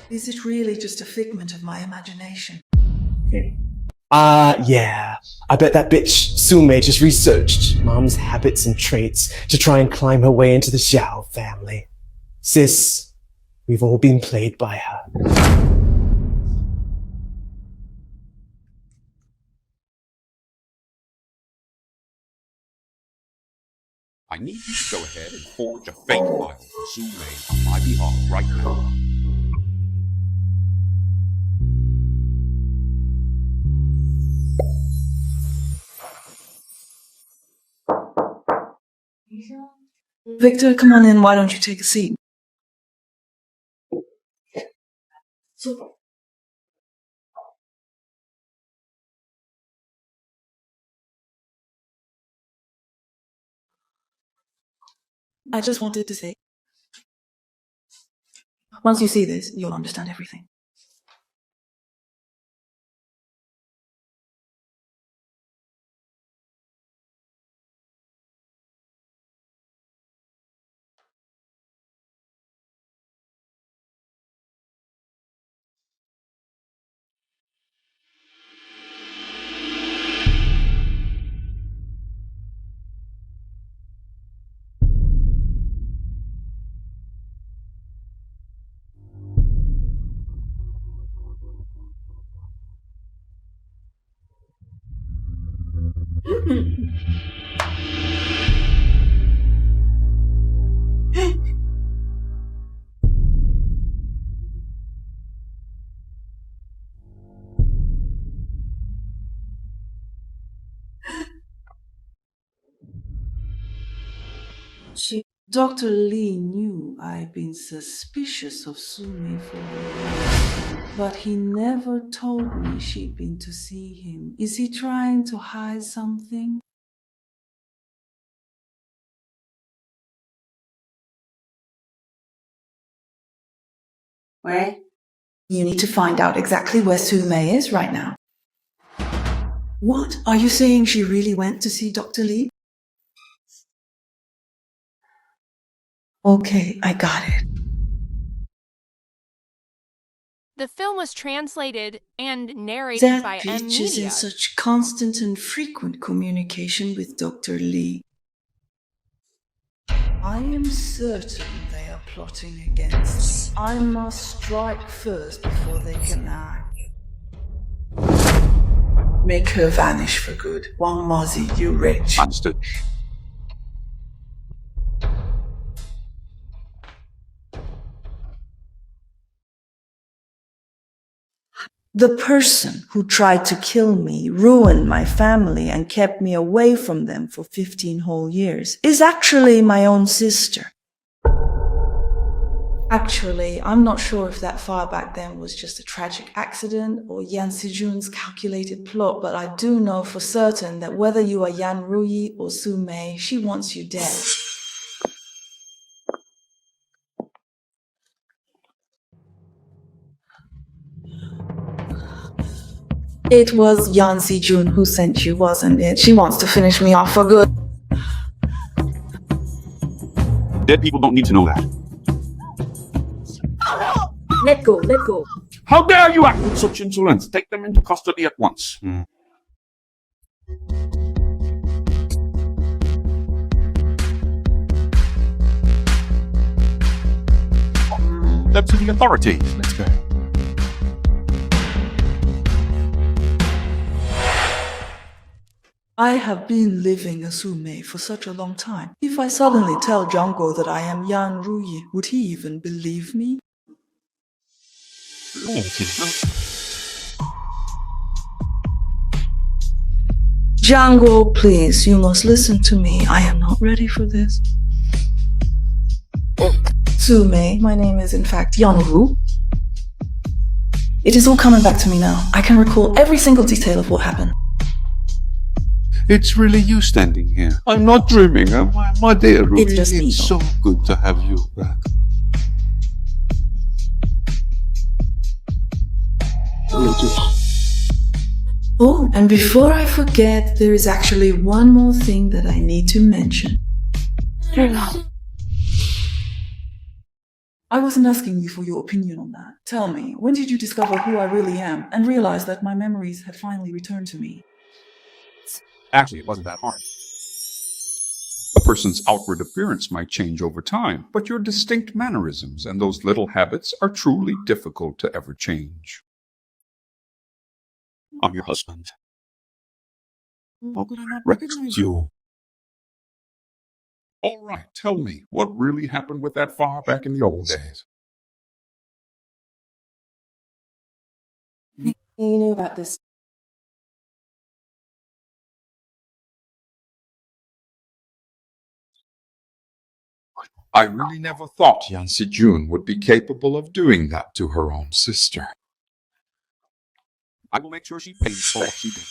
K: Is it really just a figment of my imagination?
I: Yeah. I bet that bitch Sume just researched Mom's habits and traits to try and climb her way into the Xiao family. Sis, we've all been played by her.
V: I need you to go ahead and forge a fake file for Sume on my behalf right now.
K: Victor, come on in. Why don't you take a seat? I just wanted to say, once you see this, you'll understand everything. Dr. Lee knew I'd been suspicious of Sumi for a while, but he never told me she'd been to see him. Is he trying to hide something? Where? You need to find out exactly where Sume is right now. What? Are you saying she really went to see Dr. Lee? Okay, I got it.
L: The film was translated and narrated by
K: That
L: M
K: bitch is
L: Media.
K: in such constant and frequent communication with Dr. Lee. I am certain they are plotting against me. I must strike first before they can act. Make her vanish for good. Wang Mozi, you wretch.
V: Understood.
K: The person who tried to kill me, ruined my family, and kept me away from them for 15 whole years is actually my own sister. Actually, I'm not sure if that fire back then was just a tragic accident or Yan Sijun's calculated plot, but I do know for certain that whether you are Yan Ruyi or Su Mei, she wants you dead. It was Yan Sijun who sent you, wasn't it? She wants to finish me off for good.
V: Dead people don't need to know that.
K: Let go, let go.
V: How dare you act with such insolence? Take them into custody at once. Them to the authorities. Let's go.
K: I have been living as Su Mei for such a long time. If I suddenly tell Zhangguo that I am Yan Ruyi, would he even believe me? Zhangguo, please, you must listen to me. I am not ready for this. Su Mei, my name is in fact Yan Ru. It is all coming back to me now. I can recall every single detail of what happened.
V: It's really you standing here. I'm not dreaming. My dear Ruby,
K: It's just me,
V: it's so good to have you back.
K: Oh, and before I forget, there is actually one more thing that I need to mention. I wasn't asking you for your opinion on that. Tell me, when did you discover who I really am and realize that my memories had finally returned to me?
V: Actually, it wasn't that hard. A person's outward appearance might change over time, but your distinct mannerisms and those little habits are truly difficult to ever change. I'm your husband. How could I not recognize you? All right, tell me, what really happened with that fire back in the old days?
S: You knew about this.
V: I really never thought Yan Sijun would be capable of doing that to her own sister. I will make sure she pays for what she did.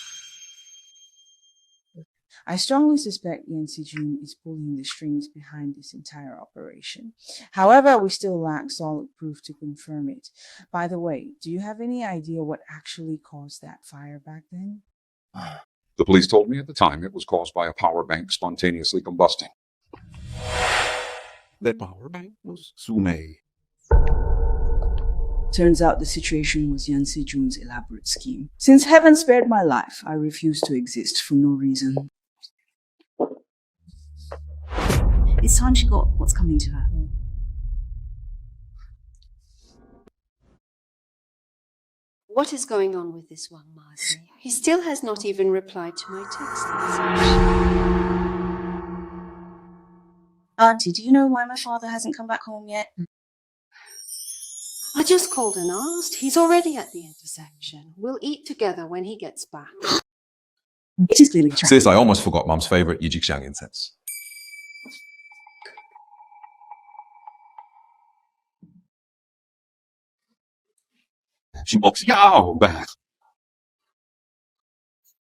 A: I strongly suspect Yan Sijun is pulling the strings behind this entire operation. However, we still lack solid proof to confirm it. By the way, do you have any idea what actually caused that fire back then?
V: The police told me at the time it was caused by a power bank spontaneously combusting. That power bank was Su Mei.
A: Turns out the situation was Yan Sijun's elaborate scheme. Since heaven spared my life, I refuse to exist for no reason.
F: It's time she got what's coming to her.
S: What is going on with this one, Marcy? He still has not even replied to my text message.
A: Auntie, do you know why my father hasn't come back home yet?
S: I just called and asked. He's already at the intersection. We'll eat together when he gets back.
A: It is clearly tragic.
D: Sis, I almost forgot Mum's favorite Yijixiang incense.
V: She walks Yao back.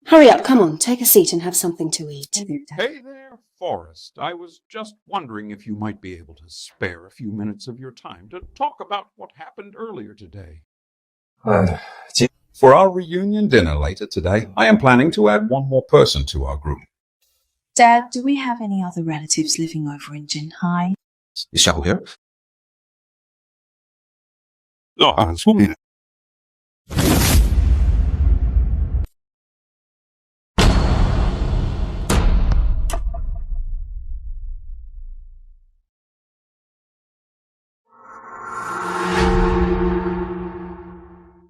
S: Hurry up, come on, take a seat and have something to eat.
V: Hey there, Forrest. I was just wondering if you might be able to spare a few minutes of your time to talk about what happened earlier today. For our reunion dinner later today, I am planning to add one more person to our group.
F: Dad, do we have any other relatives living over in Jinhai?
D: Is Xiao here?
V: Oh, swimming.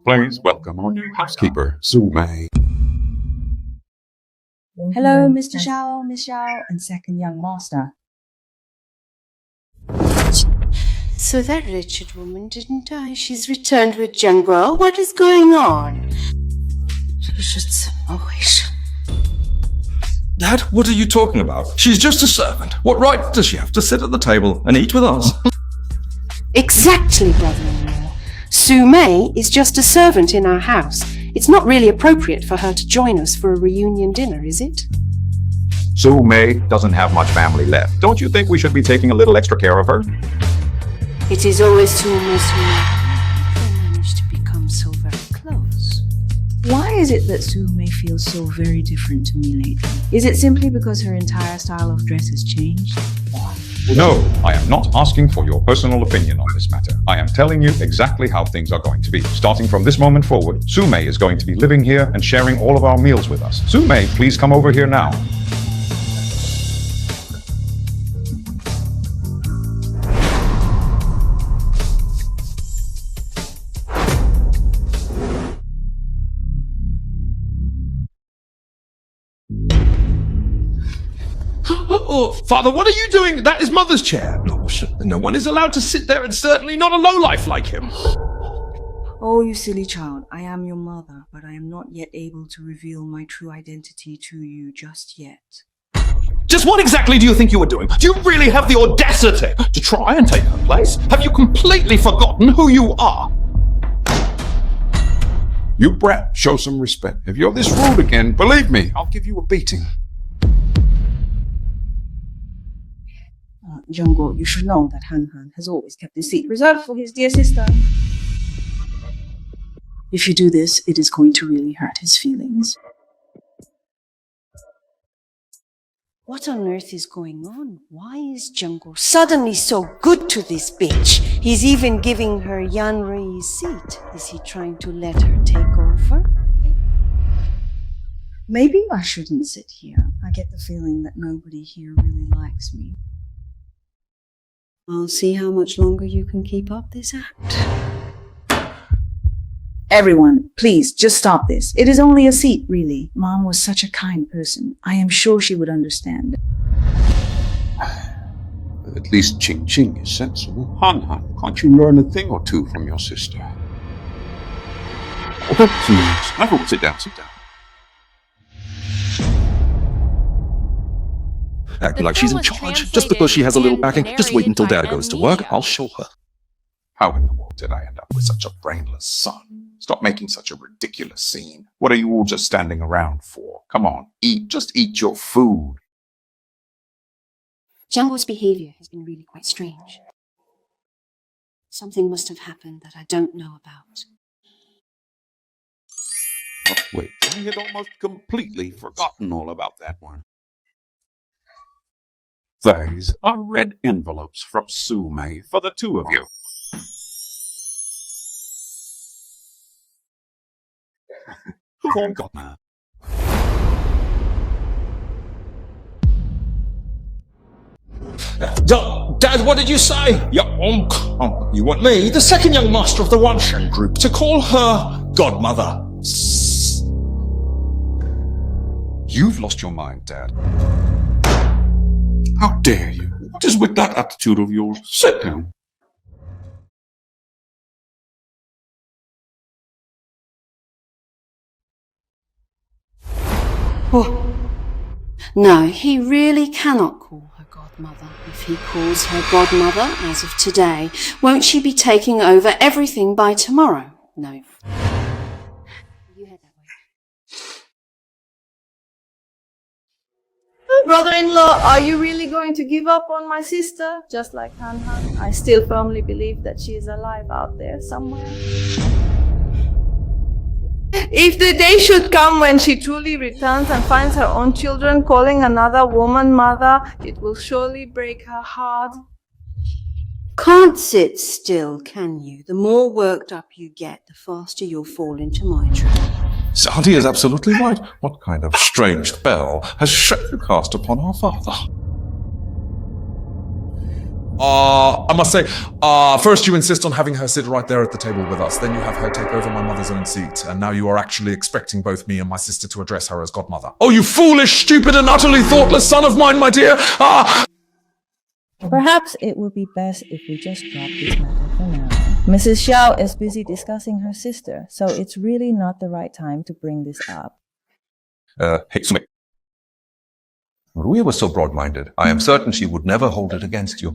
V: Please welcome our new housekeeper, Su Mei.
A: Hello, Mr. Xiao, Miss Xiao, and second young master.
S: So that wretched woman didn't die. She's returned with Zhangguo. What is going on?
D: Dad, what are you talking about? She's just a servant. What right does she have to sit at the table and eat with us?
S: Exactly, brother-in-law. Su Mei is just a servant in our house. It's not really appropriate for her to join us for a reunion dinner, is it?
V: Su Mei doesn't have much family left. Don't you think we should be taking a little extra care of her?
S: It is always to almost they manage to become so very close.
A: Why is it that Sume feels so very different to me lately? Is it simply because her entire style of dress has changed?
V: No, I am not asking for your personal opinion on this matter. I am telling you exactly how things are going to be. Starting from this moment forward, Sume is going to be living here and sharing all of our meals with us. Sume, please come over here now.
E: Oh, Father, what are you doing? That is Mother's chair. No one is allowed to sit there, and certainly not a lowlife like him.
A: Oh, you silly child, I am your mother, but I am not yet able to reveal my true identity to you just yet.
E: Just what exactly do you think you were doing? Do you really have the audacity to try and take her place? Have you completely forgotten who you are?
V: You brat, show some respect. If you're this rude again, believe me, I'll give you a beating.
A: Jungle, you should know that Han Han has always kept his seat reserved for his dear sister. If you do this, it is going to really hurt his feelings.
S: What on earth is going on? Why is Jungle suddenly so good to this bitch? He's even giving her Yan Rui's seat. Is he trying to let her take over?
A: Maybe I shouldn't sit here. I get the feeling that nobody here really likes me.
S: I'll see how much longer you can keep up this act.
A: Everyone, please, just stop this. It is only a seat, really. Mom was such a kind person. I am sure she would understand.
V: At least Ching Ching is sensible. Han Han, can't you learn a thing or two from your sister? Oh, sit down, sit down.
E: Acting like she's in charge. Just because she has a little backing, just wait until Dad goes to work. I'll show her.
V: How in the world did I end up with such a brainless son? Stop making such a ridiculous scene. What are you all just standing around for? Come on, eat. Just eat your food.
S: Jungle's behavior has been really quite strange. Something must have happened that I don't know about.
V: Oh, wait, I had almost completely forgotten all about that one. These are red envelopes from Su Mei for the two of you. Oh, God, man.
E: Dad, what did you say? Yeah, you want me, the second young master of the Wanshan group, to call her godmother?
V: You've lost your mind, Dad. How dare you? What is with that attitude of yours? Sit down.
S: Oh. No, he really cannot call her godmother. If he calls her godmother as of today, won't she be taking over everything by tomorrow? No. You head that way.
C: Brother-in-law, are you really going to give up on my sister? Just like Han Han, I still firmly believe that she is alive out there somewhere. If the day should come when she truly returns and finds her own children calling another woman mother, it will surely break her heart.
S: Can't sit still, can you? The more worked up you get, the faster you'll fall into my trap.
D: Auntie is absolutely right. What kind of strange spell has Shreya cast upon our father? I must say, first you insist on having her sit right there at the table with us, then you have her take over my mother's own seat, and now you are actually expecting both me and my sister to address her as godmother. Oh, you foolish, stupid, and utterly thoughtless son of mine, my dear!
A: Perhaps it would be best if we just drop this matter for now. Mrs. Xiao is busy discussing her sister, so it's really not the right time to bring this up.
D: Hey, Sumi. Maria was so broad-minded. I am certain she would never hold it against you.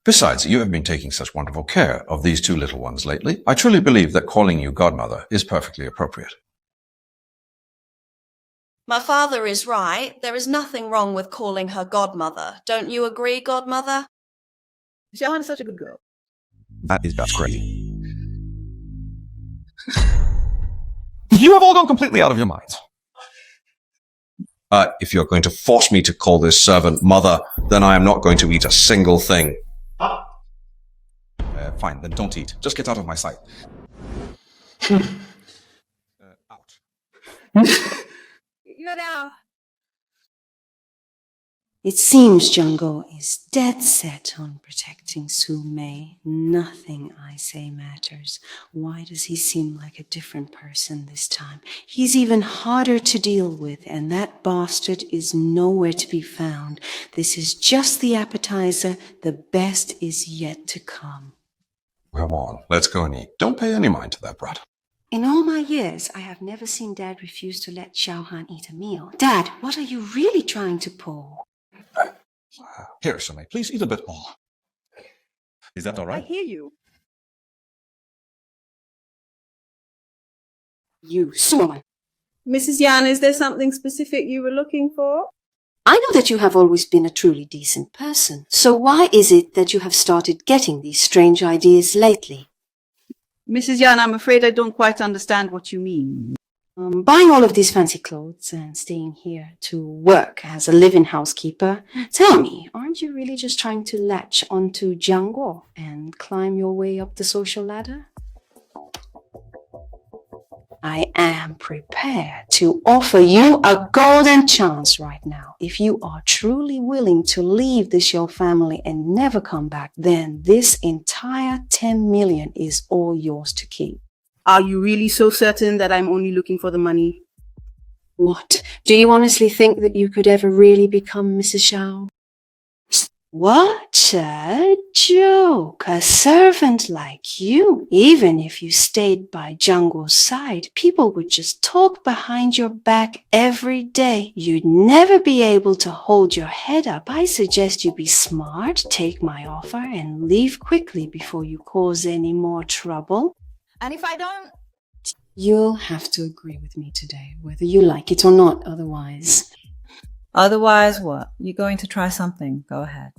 H: Besides, you have been taking such wonderful care of these two little ones lately. I truly believe that calling you godmother is perfectly appropriate.
S: My father is right. There is nothing wrong with calling her godmother. Don't you agree, godmother?
P: Xiaohan is such a good girl.
G: That is just crazy.
D: You have all gone completely out of your minds.
H: If you're going to force me to call this servant mother, then I am not going to eat a single thing.
D: Fine, then don't eat. Just get out of my sight.
S: It seems Jungle is dead set on protecting Su Mei. Nothing I say matters. Why does he seem like a different person this time? He's even harder to deal with, and that bastard is nowhere to be found. This is just the appetizer. The best is yet to come.
H: Come on, let's go and eat. Don't pay any mind to that brat.
S: In all my years, I have never seen Dad refuse to let Xiaohan eat a meal. Dad, what are you really trying to pull?
D: Here, Sumei, please eat a bit more. Is that all right?
P: I hear you.
S: You, Suman.
P: Mrs. Yan, is there something specific you were looking for?
S: I know that you have always been a truly decent person. So why is it that you have started getting these strange ideas lately?
P: Mrs. Yan, I'm afraid I don't quite understand what you mean.
S: Buying all of these fancy clothes and staying here to work as a live-in housekeeper. Tell me, aren't you really just trying to latch onto Jiangguo and climb your way up the social ladder? I am prepared to offer you a golden chance right now. If you are truly willing to leave the Xiao family and never come back, then this entire 10 million is all yours to keep.
P: Are you really so certain that I'm only looking for the money?
S: What? Do you honestly think that you could ever really become Mrs. Xiao? What a joke. A servant like you. Even if you stayed by Jiangguo's side, people would just talk behind your back every day. You'd never be able to hold your head up. I suggest you be smart, take my offer, and leave quickly before you cause any more trouble.
P: And if I don't?
S: You'll have to agree with me today, whether you like it or not, otherwise.
W: Otherwise what? You're going to try something. Go ahead.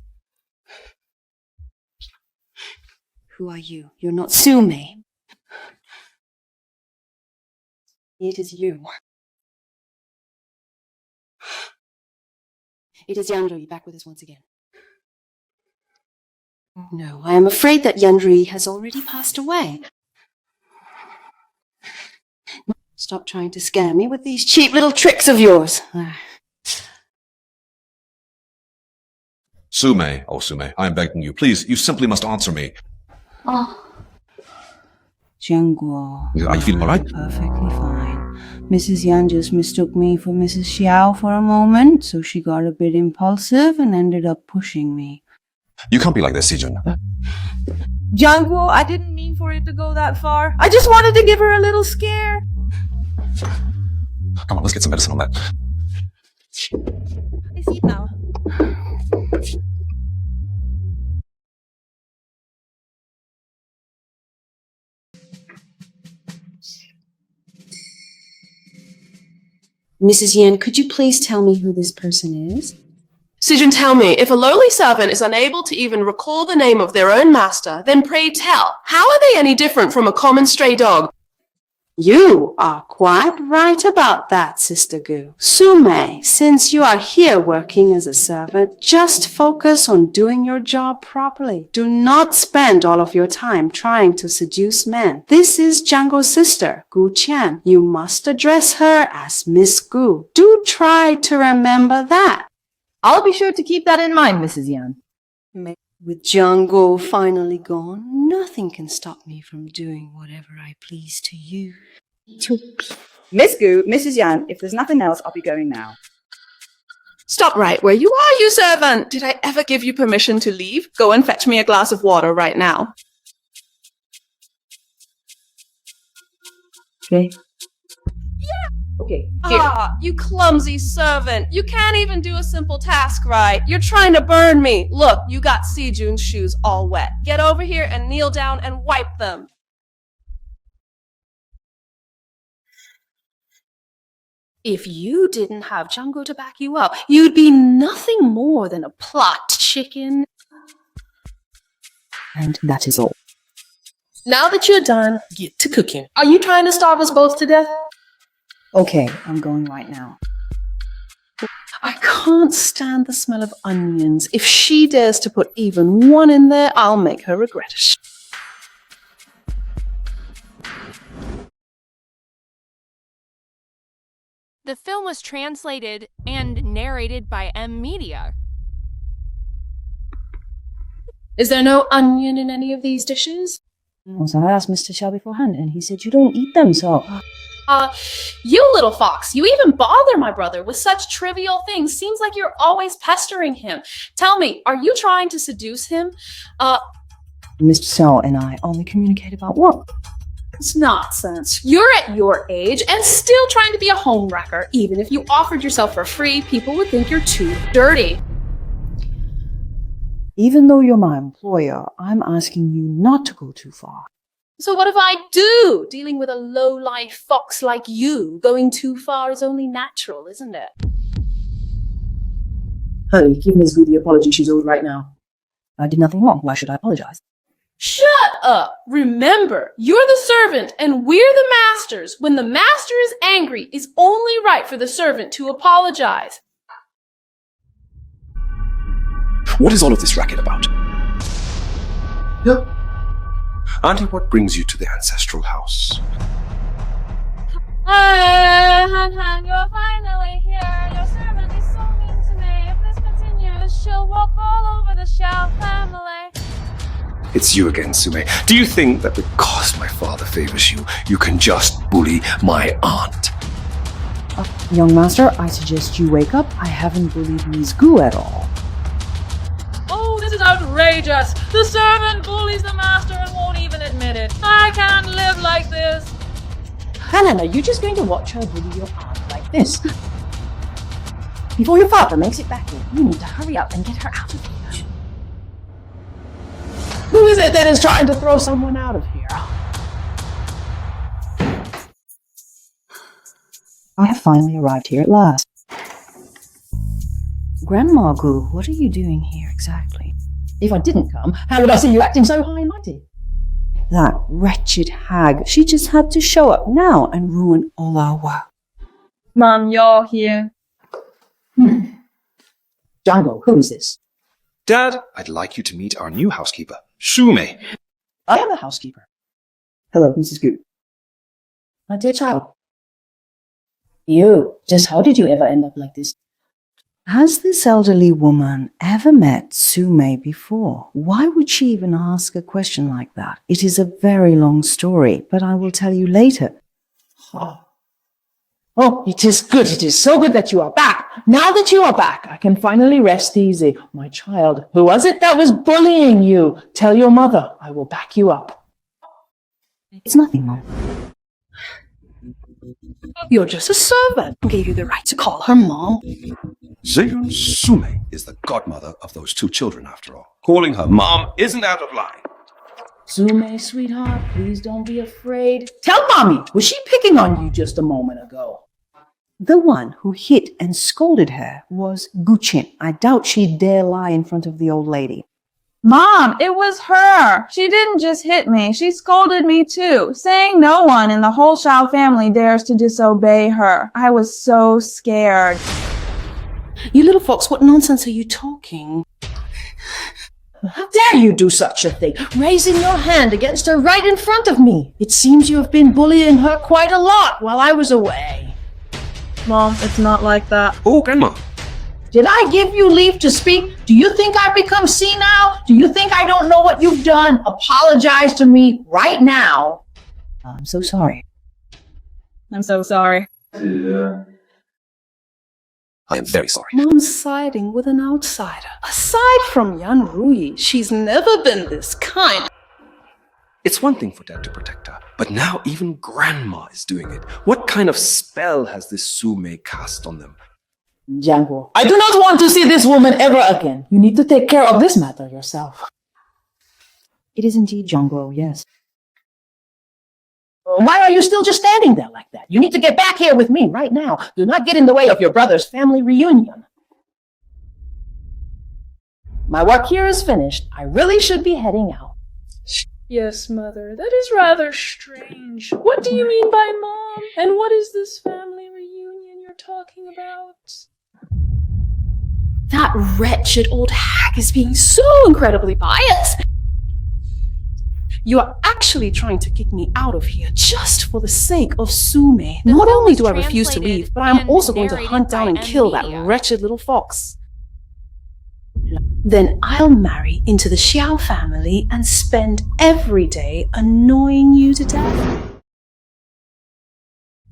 S: Who are you? You're not Su Mei. It is you. It is Yandri back with us once again. No, I am afraid that Yandri has already passed away. Stop trying to scare me with these cheap little tricks of yours.
H: Sumei, oh Sumei, I am begging you, please, you simply must answer me.
S: Oh.
A: Jiangguo.
H: Are you feeling all right?
A: Perfectly fine. Mrs. Yan just mistook me for Mrs. Xiao for a moment, so she got a bit impulsive and ended up pushing me.
H: You can't be like this, Sijun.
P: Jiangguo, I didn't mean for it to go that far. I just wanted to give her a little scare.
H: Come on, let's get some medicine on that.
P: I see it now.
S: Mrs. Yan, could you please tell me who this person is?
X: Sijun, tell me, if a lowly servant is unable to even recall the name of their own master, then pray tell, how are they any different from a common stray dog?
S: You are quite right about that, Sister Gu. Su Mei, since you are here working as a servant, just focus on doing your job properly. Do not spend all of your time trying to seduce men. This is Jiangguo's sister, Gu Qian. You must address her as Miss Gu. Do try to remember that.
W: I'll be sure to keep that in mind, Mrs. Yan.
S: With Jiangguo finally gone, nothing can stop me from doing whatever I please to you.
P: Miss Gu, Mrs. Yan, if there's nothing else, I'll be going now.
X: Stop right where you are, you servant! Did I ever give you permission to leave? Go and fetch me a glass of water right now.
W: Okay.
X: Yeah!
P: Okay, here.
X: Ah, you clumsy servant. You can't even do a simple task right. You're trying to burn me. Look, you got Sejun's shoes all wet. Get over here and kneel down and wipe them.
B: If you didn't have Django to back you up, you'd be nothing more than a plot chicken.
J: And that is all.
X: Now that you're done, get to cooking. Are you trying to starve us both to death?
J: Okay, I'm going right now.
X: I can't stand the smell of onions. If she dares to put even one in there, I'll make her regret it.
L: The film was translated and narrated by M Media.
B: Is there no onion in any of these dishes?
J: So I asked Mr. Xiao beforehand, and he said you don't eat them, so...
B: You little fox, you even bother my brother with such trivial things. Seems like you're always pestering him. Tell me, are you trying to seduce him?
J: Mr. Xiao and I only communicate about work.
B: It's nonsense. You're at your age and still trying to be a homewrecker. Even if you offered yourself for free, people would think you're too dirty.
J: Even though you're my employer, I'm asking you not to go too far.
B: So what if I do? Dealing with a low-life fox like you, going too far is only natural, isn't it?
J: Honey, give Miss Gu the apology she's owed right now. I did nothing wrong. Why should I apologize?
B: Shut up! Remember, you're the servant and we're the masters. When the master is angry, it's only right for the servant to apologize.
Q: What is all of this racket about? Yeah. Auntie, what brings you to the ancestral house?
C: Han, you're finally here. Your servant is so mean to me. If this continues, she'll walk all over the Xiao family.
Q: It's you again, Sume. Do you think that because my father favors you, you can just bully my aunt?
J: Young master, I suggest you wake up. I haven't bullied Miss Gu at all.
C: Oh, this is outrageous. The servant bullies the master and won't even admit it. I can't live like this.
J: Helen, are you just going to watch her bully your aunt like this? Before your father makes it back in, you need to hurry up and get her out of here.
I: Who is it that is trying to throw someone out of here?
J: I have finally arrived here at last. Grandma Gu, what are you doing here exactly?
I: If I didn't come, how would I see you acting so high and mighty?
J: That wretched hag, she just had to show up now and ruin all our work.
P: Mom, you're here.
I: Django, who is this?
Q: Dad, I'd like you to meet our new housekeeper, Sume.
I: I am the housekeeper.
J: Hello, Mrs. Gu.
I: My dear child.
J: Just how did you ever end up like this? Has this elderly woman ever met Sume before? Why would she even ask a question like that? It is a very long story, but I will tell you later.
I: Oh, it is good. It is so good that you are back. Now that you are back, I can finally rest easy. My child, who was it that was bullying you? Tell your mother. I will back you up.
J: It's nothing, Mom.
B: You're just a servant. Who gave you the right to call her mom?
Q: Zeyun Sume is the godmother of those two children, after all. Calling her mom isn't out of line.
I: Sume, sweetheart, please don't be afraid. Tell Mommy, was she picking on you just a moment ago?
J: The one who hit and scolded her was Guqin. I doubt she'd dare lie in front of the old lady.
P: Mom, it was her. She didn't just hit me. She scolded me too, saying no one in the whole Xiao family dares to disobey her. I was so scared.
B: You little fox, what nonsense are you talking?
I: How dare you do such a thing, raising your hand against her right in front of me? It seems you have been bullying her quite a lot while I was away.
P: Mom, it's not like that.
Q: Oh, Grandma.
I: Did I give you leave to speak? Do you think I've become senile? Do you think I don't know what you've done? Apologize to me right now.
J: I'm so sorry.
P: I'm so sorry.
Q: I am very sorry.
B: Mom's siding with an outsider. Aside from Yan Ruyi, she's never been this kind.
Q: It's one thing for Dad to protect her, but now even Grandma is doing it. What kind of spell has this Sume cast on them?
M: Django, I do not want to see this woman ever again. You need to take care of this matter yourself.
J: It is indeed Django, yes.
M: Why are you still just standing there like that? You need to get back here with me right now. Do not get in the way of your brother's family reunion. My work here is finished. I really should be heading out.
B: Yes, Mother, that is rather strange. What do you mean by Mom? And what is this family reunion you're talking about?
N: That wretched old hag is being so incredibly biased. You are actually trying to kick me out of here just for the sake of Sume. Not only do I refuse to leave, but I'm also going to hunt down and kill that wretched little fox. Then I'll marry into the Xiao family and spend every day annoying you to death.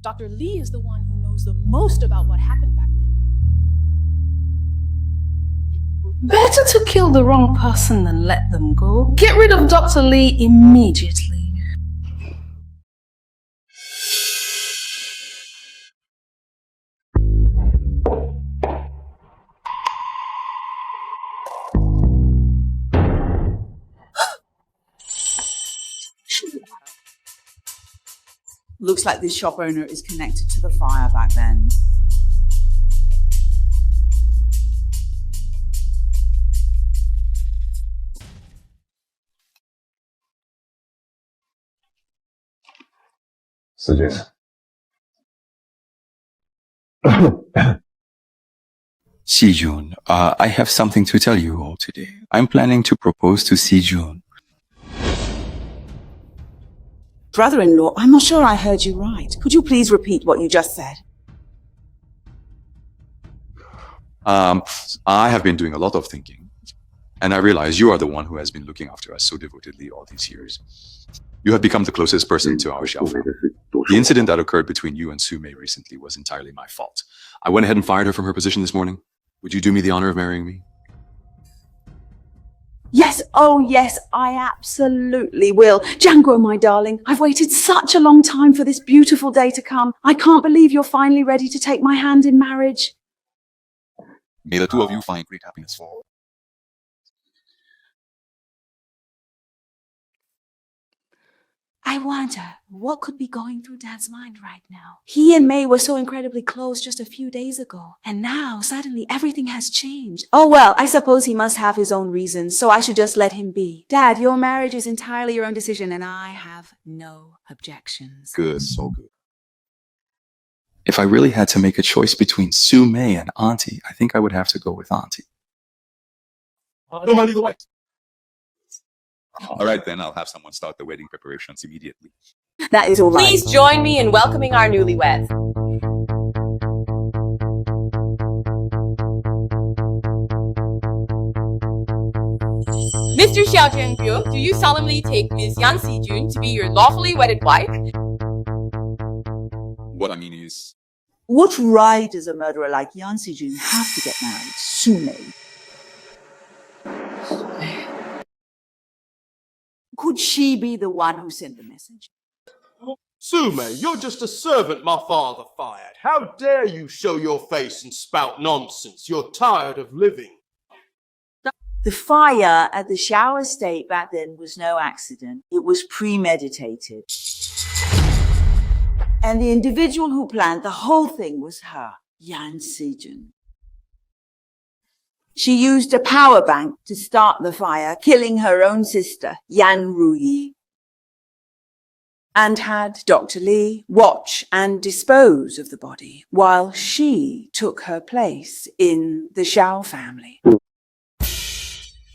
N: Dr. Li is the one who knows the most about what happened back then. Better to kill the wrong person than let them go. Get rid of Dr. Li immediately.
O: Looks like this shop owner is connected to the fire back then.
G: Suggest.
T: Sijun, I have something to tell you all today. I'm planning to propose to Sijun.
O: Brother-in-law, I'm not sure I heard you right. Could you please repeat what you just said?
V: I have been doing a lot of thinking, and I realize you are the one who has been looking after us so devotedly all these years. You have become the closest person to our Xiao family. The incident that occurred between you and Sume recently was entirely my fault. I went ahead and fired her from her position this morning. Would you do me the honor of marrying me?
O: Yes, oh yes, I absolutely will. Django, my darling, I've waited such a long time for this beautiful day to come. I can't believe you're finally ready to take my hand in marriage.
V: May the two of you find great happiness for.
O: I wonder, what could be going through Dad's mind right now? He and May were so incredibly close just a few days ago, and now suddenly everything has changed. Oh well, I suppose he must have his own reasons, so I should just let him be. Dad, your marriage is entirely your own decision, and I have no objections.
V: Good, so good.
T: If I really had to make a choice between Sume and Auntie, I think I would have to go with Auntie.
V: Don't mind either way. All right, then I'll have someone start the wedding preparations immediately.
O: That is all right.
X: Please join me in welcoming our newlyweds. Mr. Xiao Zhengbyu, do you solemnly take Ms. Yan Sijun to be your lawfully wedded wife?
V: What I mean is...
O: What right does a murderer like Yan Sijun have to get married? Sume. Could she be the one who sent the message?
U: Sume, you're just a servant my father fired. How dare you show your face and spout nonsense? You're tired of living.
O: The fire at the Xiao estate back then was no accident. It was premeditated. And the individual who planned the whole thing was her, Yan Sijun. She used a power bank to start the fire, killing her own sister, Yan Ruyi, and had Dr. Li watch and dispose of the body while she took her place in the Xiao family,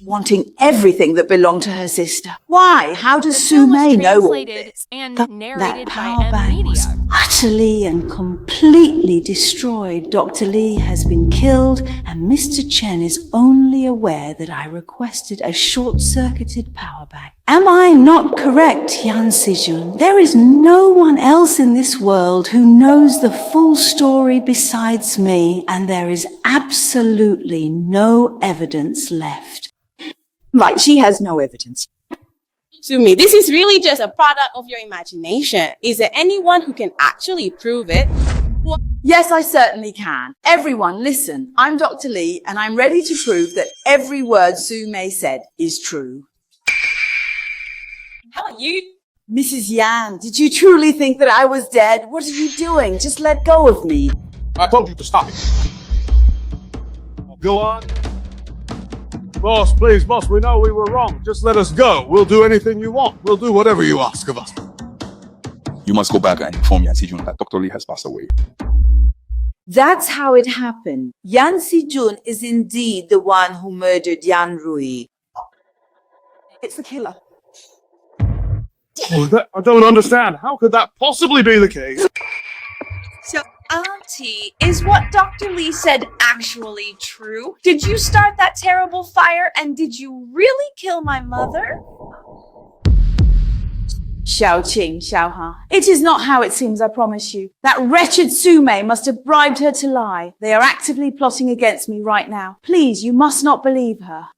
O: wanting everything that belonged to her sister. Why? How does Sume know all this? That power bank was utterly and completely destroyed. Dr. Li has been killed, and Mr. Chen is only aware that I requested a short-circuited power bank. Am I not correct, Yan Sijun? There is no one else in this world who knows the full story besides me, and there is absolutely no evidence left. Right, she has no evidence.
E: Sumi, this is really just a product of your imagination. Is there anyone who can actually prove it?
F: Yes, I certainly can. Everyone, listen. I'm Dr. Lee, and I'm ready to prove that every word Sue May said is true.
E: How are you?
F: Mrs. Yan, did you truly think that I was dead? What are you doing? Just let go of me.
U: I told you to stop it. Go on. Boss, please, boss, we know we were wrong. Just let us go. We'll do anything you want. We'll do whatever you ask of us.
T: You must go back and inform Yan Si-jun that Dr. Lee has passed away.
F: That's how it happened. Yan Si-jun is indeed the one who murdered Yan Rui.
E: It's the killer.
U: Oh, I don't understand. How could that possibly be the case?
C: So, Auntie, is what Dr. Lee said actually true? Did you start that terrible fire and did you really kill my mother?
F: Xiaoqing, Xiaohan, it is not how it seems, I promise you. That wretched Sue May must have bribed her to lie. They are actively plotting against me right now. Please, you must not believe her.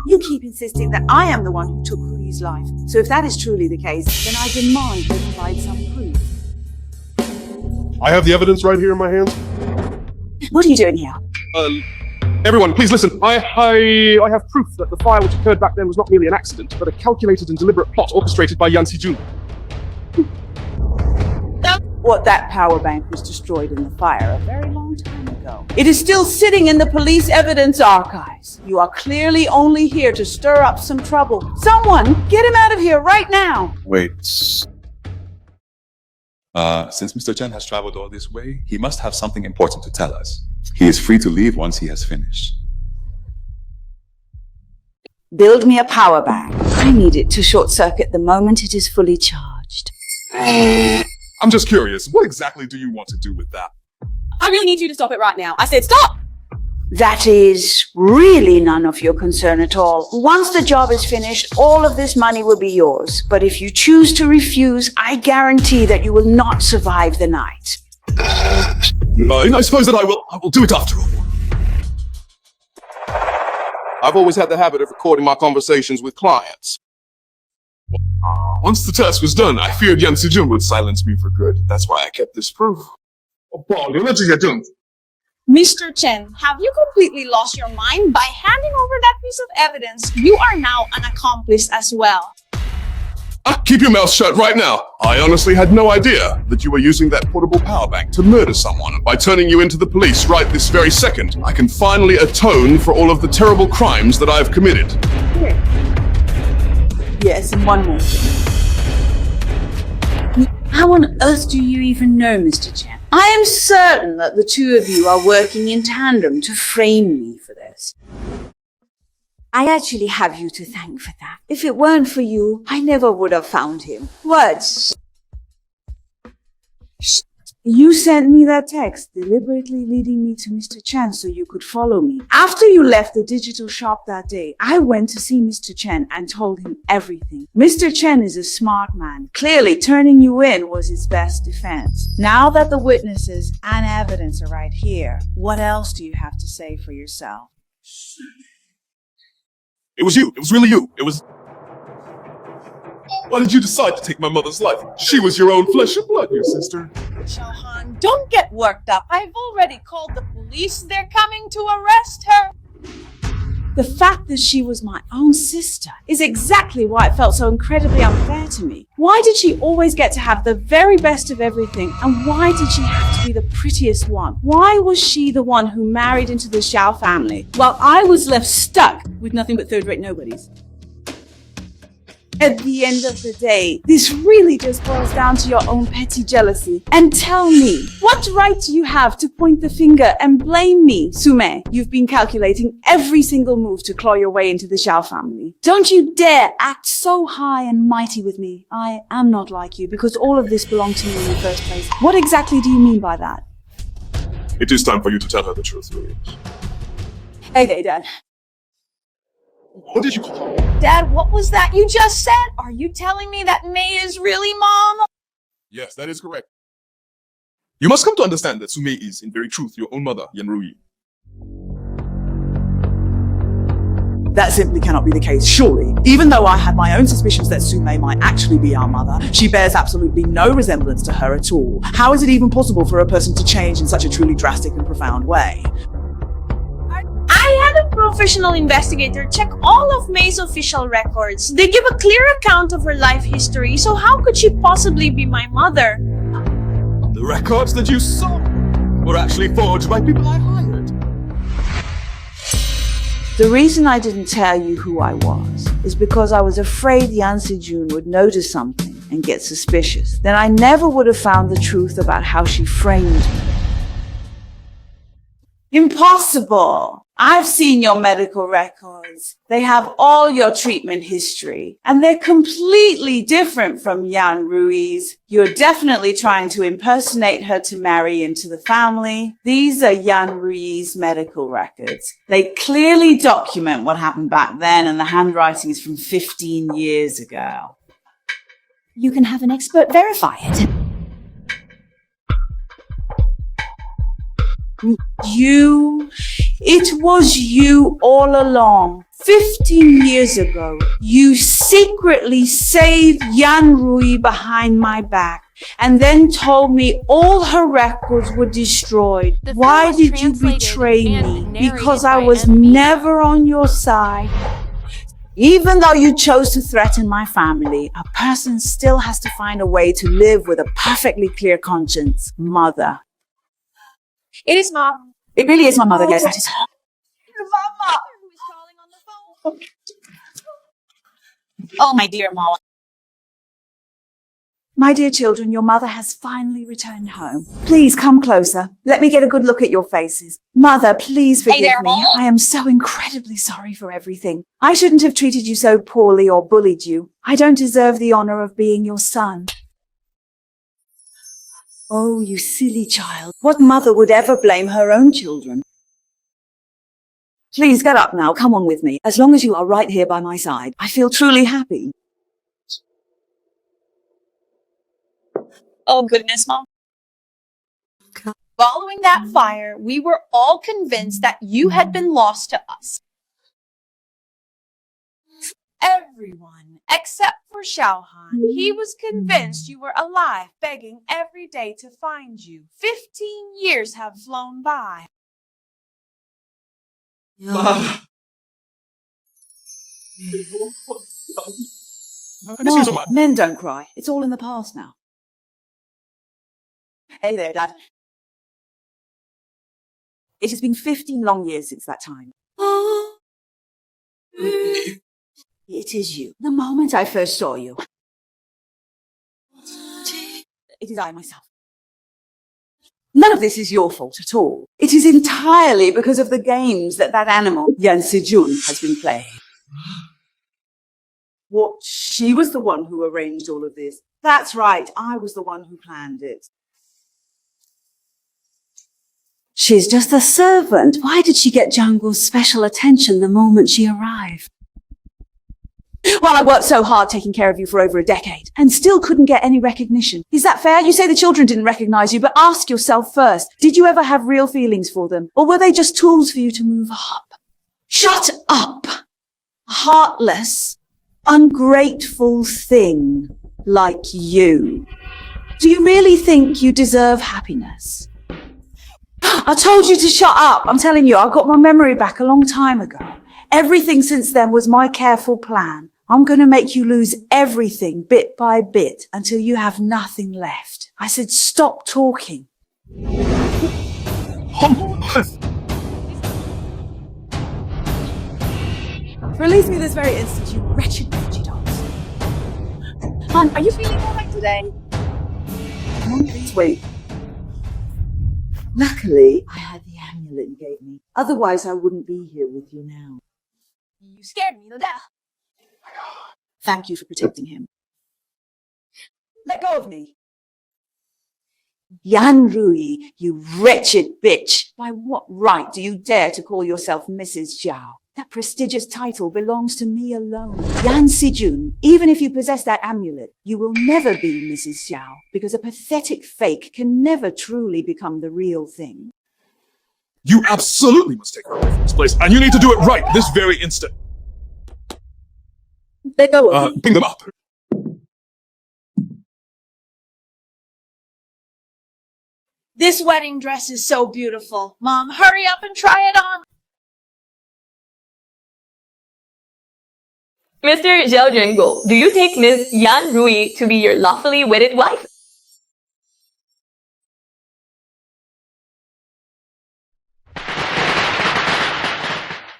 F: You keep insisting that I am the one who took Rui's life. So if that is truly the case, then I demand they provide some proof.
U: I have the evidence right here in my hands.
F: What are you doing here?
U: Everyone, please listen. I have proof that the fire which occurred back then was not merely an accident, but a calculated and deliberate plot orchestrated by Yan Si-jun.
F: What, that power bank was destroyed in the fire a very long time ago. It is still sitting in the police evidence archives. You are clearly only here to stir up some trouble. Someone, get him out of here right now.
T: Wait. Since Mr. Chen has traveled all this way, he must have something important to tell us. He is free to leave once he has finished.
F: Build me a power bank. I need it to short circuit the moment it is fully charged.
U: I'm just curious, what exactly do you want to do with that?
E: I really need you to stop it right now. I said stop!
F: That is really none of your concern at all. Once the job is finished, all of this money will be yours. But if you choose to refuse, I guarantee that you will not survive the night.
U: I suppose that I will do it after all. I've always had the habit of recording my conversations with clients. Once the task was done, I feared Yan Si-jun would silence me for good. That's why I kept this proof.
C: Mr. Chen, have you completely lost your mind? By handing over that piece of evidence, you are now an accomplice as well.
U: Keep your mouth shut right now. I honestly had no idea that you were using that portable power bank to murder someone. By turning you into the police right this very second, I can finally atone for all of the terrible crimes that I've committed.
F: Yes, and one more thing. How on earth do you even know Mr. Chen? I am certain that the two of you are working in tandem to frame me for this. I actually have you to thank for that. If it weren't for you, I never would have found him. What? You sent me that text, deliberately leading me to Mr. Chen so you could follow me. After you left the digital shop that day, I went to see Mr. Chen and told him everything. Mr. Chen is a smart man. Clearly, turning you in was his best defense. Now that the witnesses and evidence are right here, what else do you have to say for yourself?
U: It was you. It was really you. It was... Why did you decide to take my mother's life? She was your own flesh and blood, your sister.
C: Xiaohan, don't get worked up. I've already called the police. They're coming to arrest her.
F: The fact that she was my own sister is exactly why it felt so incredibly unfair to me. Why did she always get to have the very best of everything? And why did she have to be the prettiest one? Why was she the one who married into the Xiao family, while I was left stuck with nothing but third-rate nobodies? At the end of the day, this really just boils down to your own petty jealousy. And tell me, what right do you have to point the finger and blame me? Sume, you've been calculating every single move to claw your way into the Xiao family. Don't you dare act so high and mighty with me. I am not like you, because all of this belonged to me in the first place. What exactly do you mean by that?
U: It is time for you to tell her the truth, Louis.
F: Okay, Dad.
U: What did you call her?
C: Dad, what was that you just said? Are you telling me that May is really Mom?
U: Yes, that is correct. You must come to understand that Sume is, in very truth, your own mother, Yan Rui.
F: That simply cannot be the case, surely. Even though I had my own suspicions that Sume might actually be our mother, she bears absolutely no resemblance to her at all. How is it even possible for a person to change in such a truly drastic and profound way?
A: I had a professional investigator check all of May's official records. They give a clear account of her life history, so how could she possibly be my mother?
Q: The records that you saw were actually forged by people I hired.
O: The reason I didn't tell you who I was is because I was afraid Yan Sejun would notice something and get suspicious. Then I never would have found the truth about how she framed me. Impossible! I've seen your medical records. They have all your treatment history, and they're completely different from Yan Rui's. You're definitely trying to impersonate her to marry into the family. These are Yan Rui's medical records. They clearly document what happened back then, and the handwriting is from 15 years ago.
S: You can have an expert verify it.
O: It was you all along. 15 years ago, you secretly saved Yan Rui behind my back and then told me all her records were destroyed. Why did you betray me? Because I was never on your side. Even though you chose to threaten my family, a person still has to find a way to live with a perfectly clear conscience. Mother.
A: It is Mom.
O: It really is my mother, yes. That is her.
A: Mama! Who is calling on the phone?
O: Oh, my dear Mom. My dear children, your mother has finally returned home. Please come closer. Let me get a good look at your faces. Mother, please forgive
A: there,
O: me.
A: Mom.
O: I am so incredibly sorry for everything. I shouldn't have treated you so poorly or bullied you. I don't deserve the honor of being your son. Oh, you silly child. What mother would ever blame her own children? Please get up now. Come on with me. As long as you are right here by my side, I feel truly happy.
A: Oh, goodness, Mom. Following that fire, we were all convinced that you had been lost to us. Everyone, except for Xiaohan. He was convinced you were alive, begging every day to find you. 15 years have flown by.
O: Mom, men don't cry. It's all in the past now. Hey there, Dad. It has been 15 long years since that time. It is you. The moment I first saw you. It is I myself. None of this is your fault at all. It is entirely because of the games that animal, Yan Sejun, has been playing. What? She was the one who arranged all of this. That's right. I was the one who planned it. She's just a servant. Why did she get Jangwoo's special attention the moment she arrived? Well, I worked so hard taking care of you for over a decade and still couldn't get any recognition. Is that fair? You say the children didn't recognize you, but ask yourself first. Did you ever have real feelings for them? Or were they just tools for you to move up? Shut up! Heartless, ungrateful thing like you. Do you really think you deserve happiness? I told you to shut up. I'm telling you, I got my memory back a long time ago. Everything since then was my careful plan. I'm going to make you lose everything bit by bit until you have nothing left. I said, stop talking. Release me this very instant, you wretched mangy dogs. Hon, are you feeling all right today? Please wait. Luckily, I had the amulet you gave me. Otherwise, I wouldn't be here with you now.
A: You scared me to death.
O: Thank you for protecting him. Let go of me. Yan Rui, you wretched bitch. By what right do you dare to call yourself Mrs. Zhao? That prestigious title belongs to me alone. Yan Sejun, even if you possess that amulet, you will never be Mrs. Zhao, because a pathetic fake can never truly become the real thing.
Q: You absolutely must take her away from this place, and you need to do it right this very instant.
C: They go with me.
U: Bring them up.
A: This wedding dress is so beautiful. Mom, hurry up and try it on.
D: Mr. Zhao, do you take Miss Yan Rui to be your lawfully wedded wife?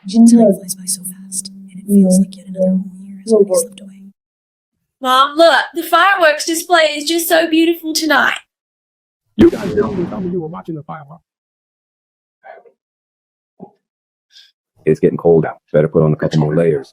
H: Time flies by so fast, and it feels like yet another whole year has already slipped away.
A: Mom, look, the fireworks display is just so beautiful tonight.
Q: You guys don't tell me you were watching the fireworks. It's getting cold out. Better put on a couple more layers.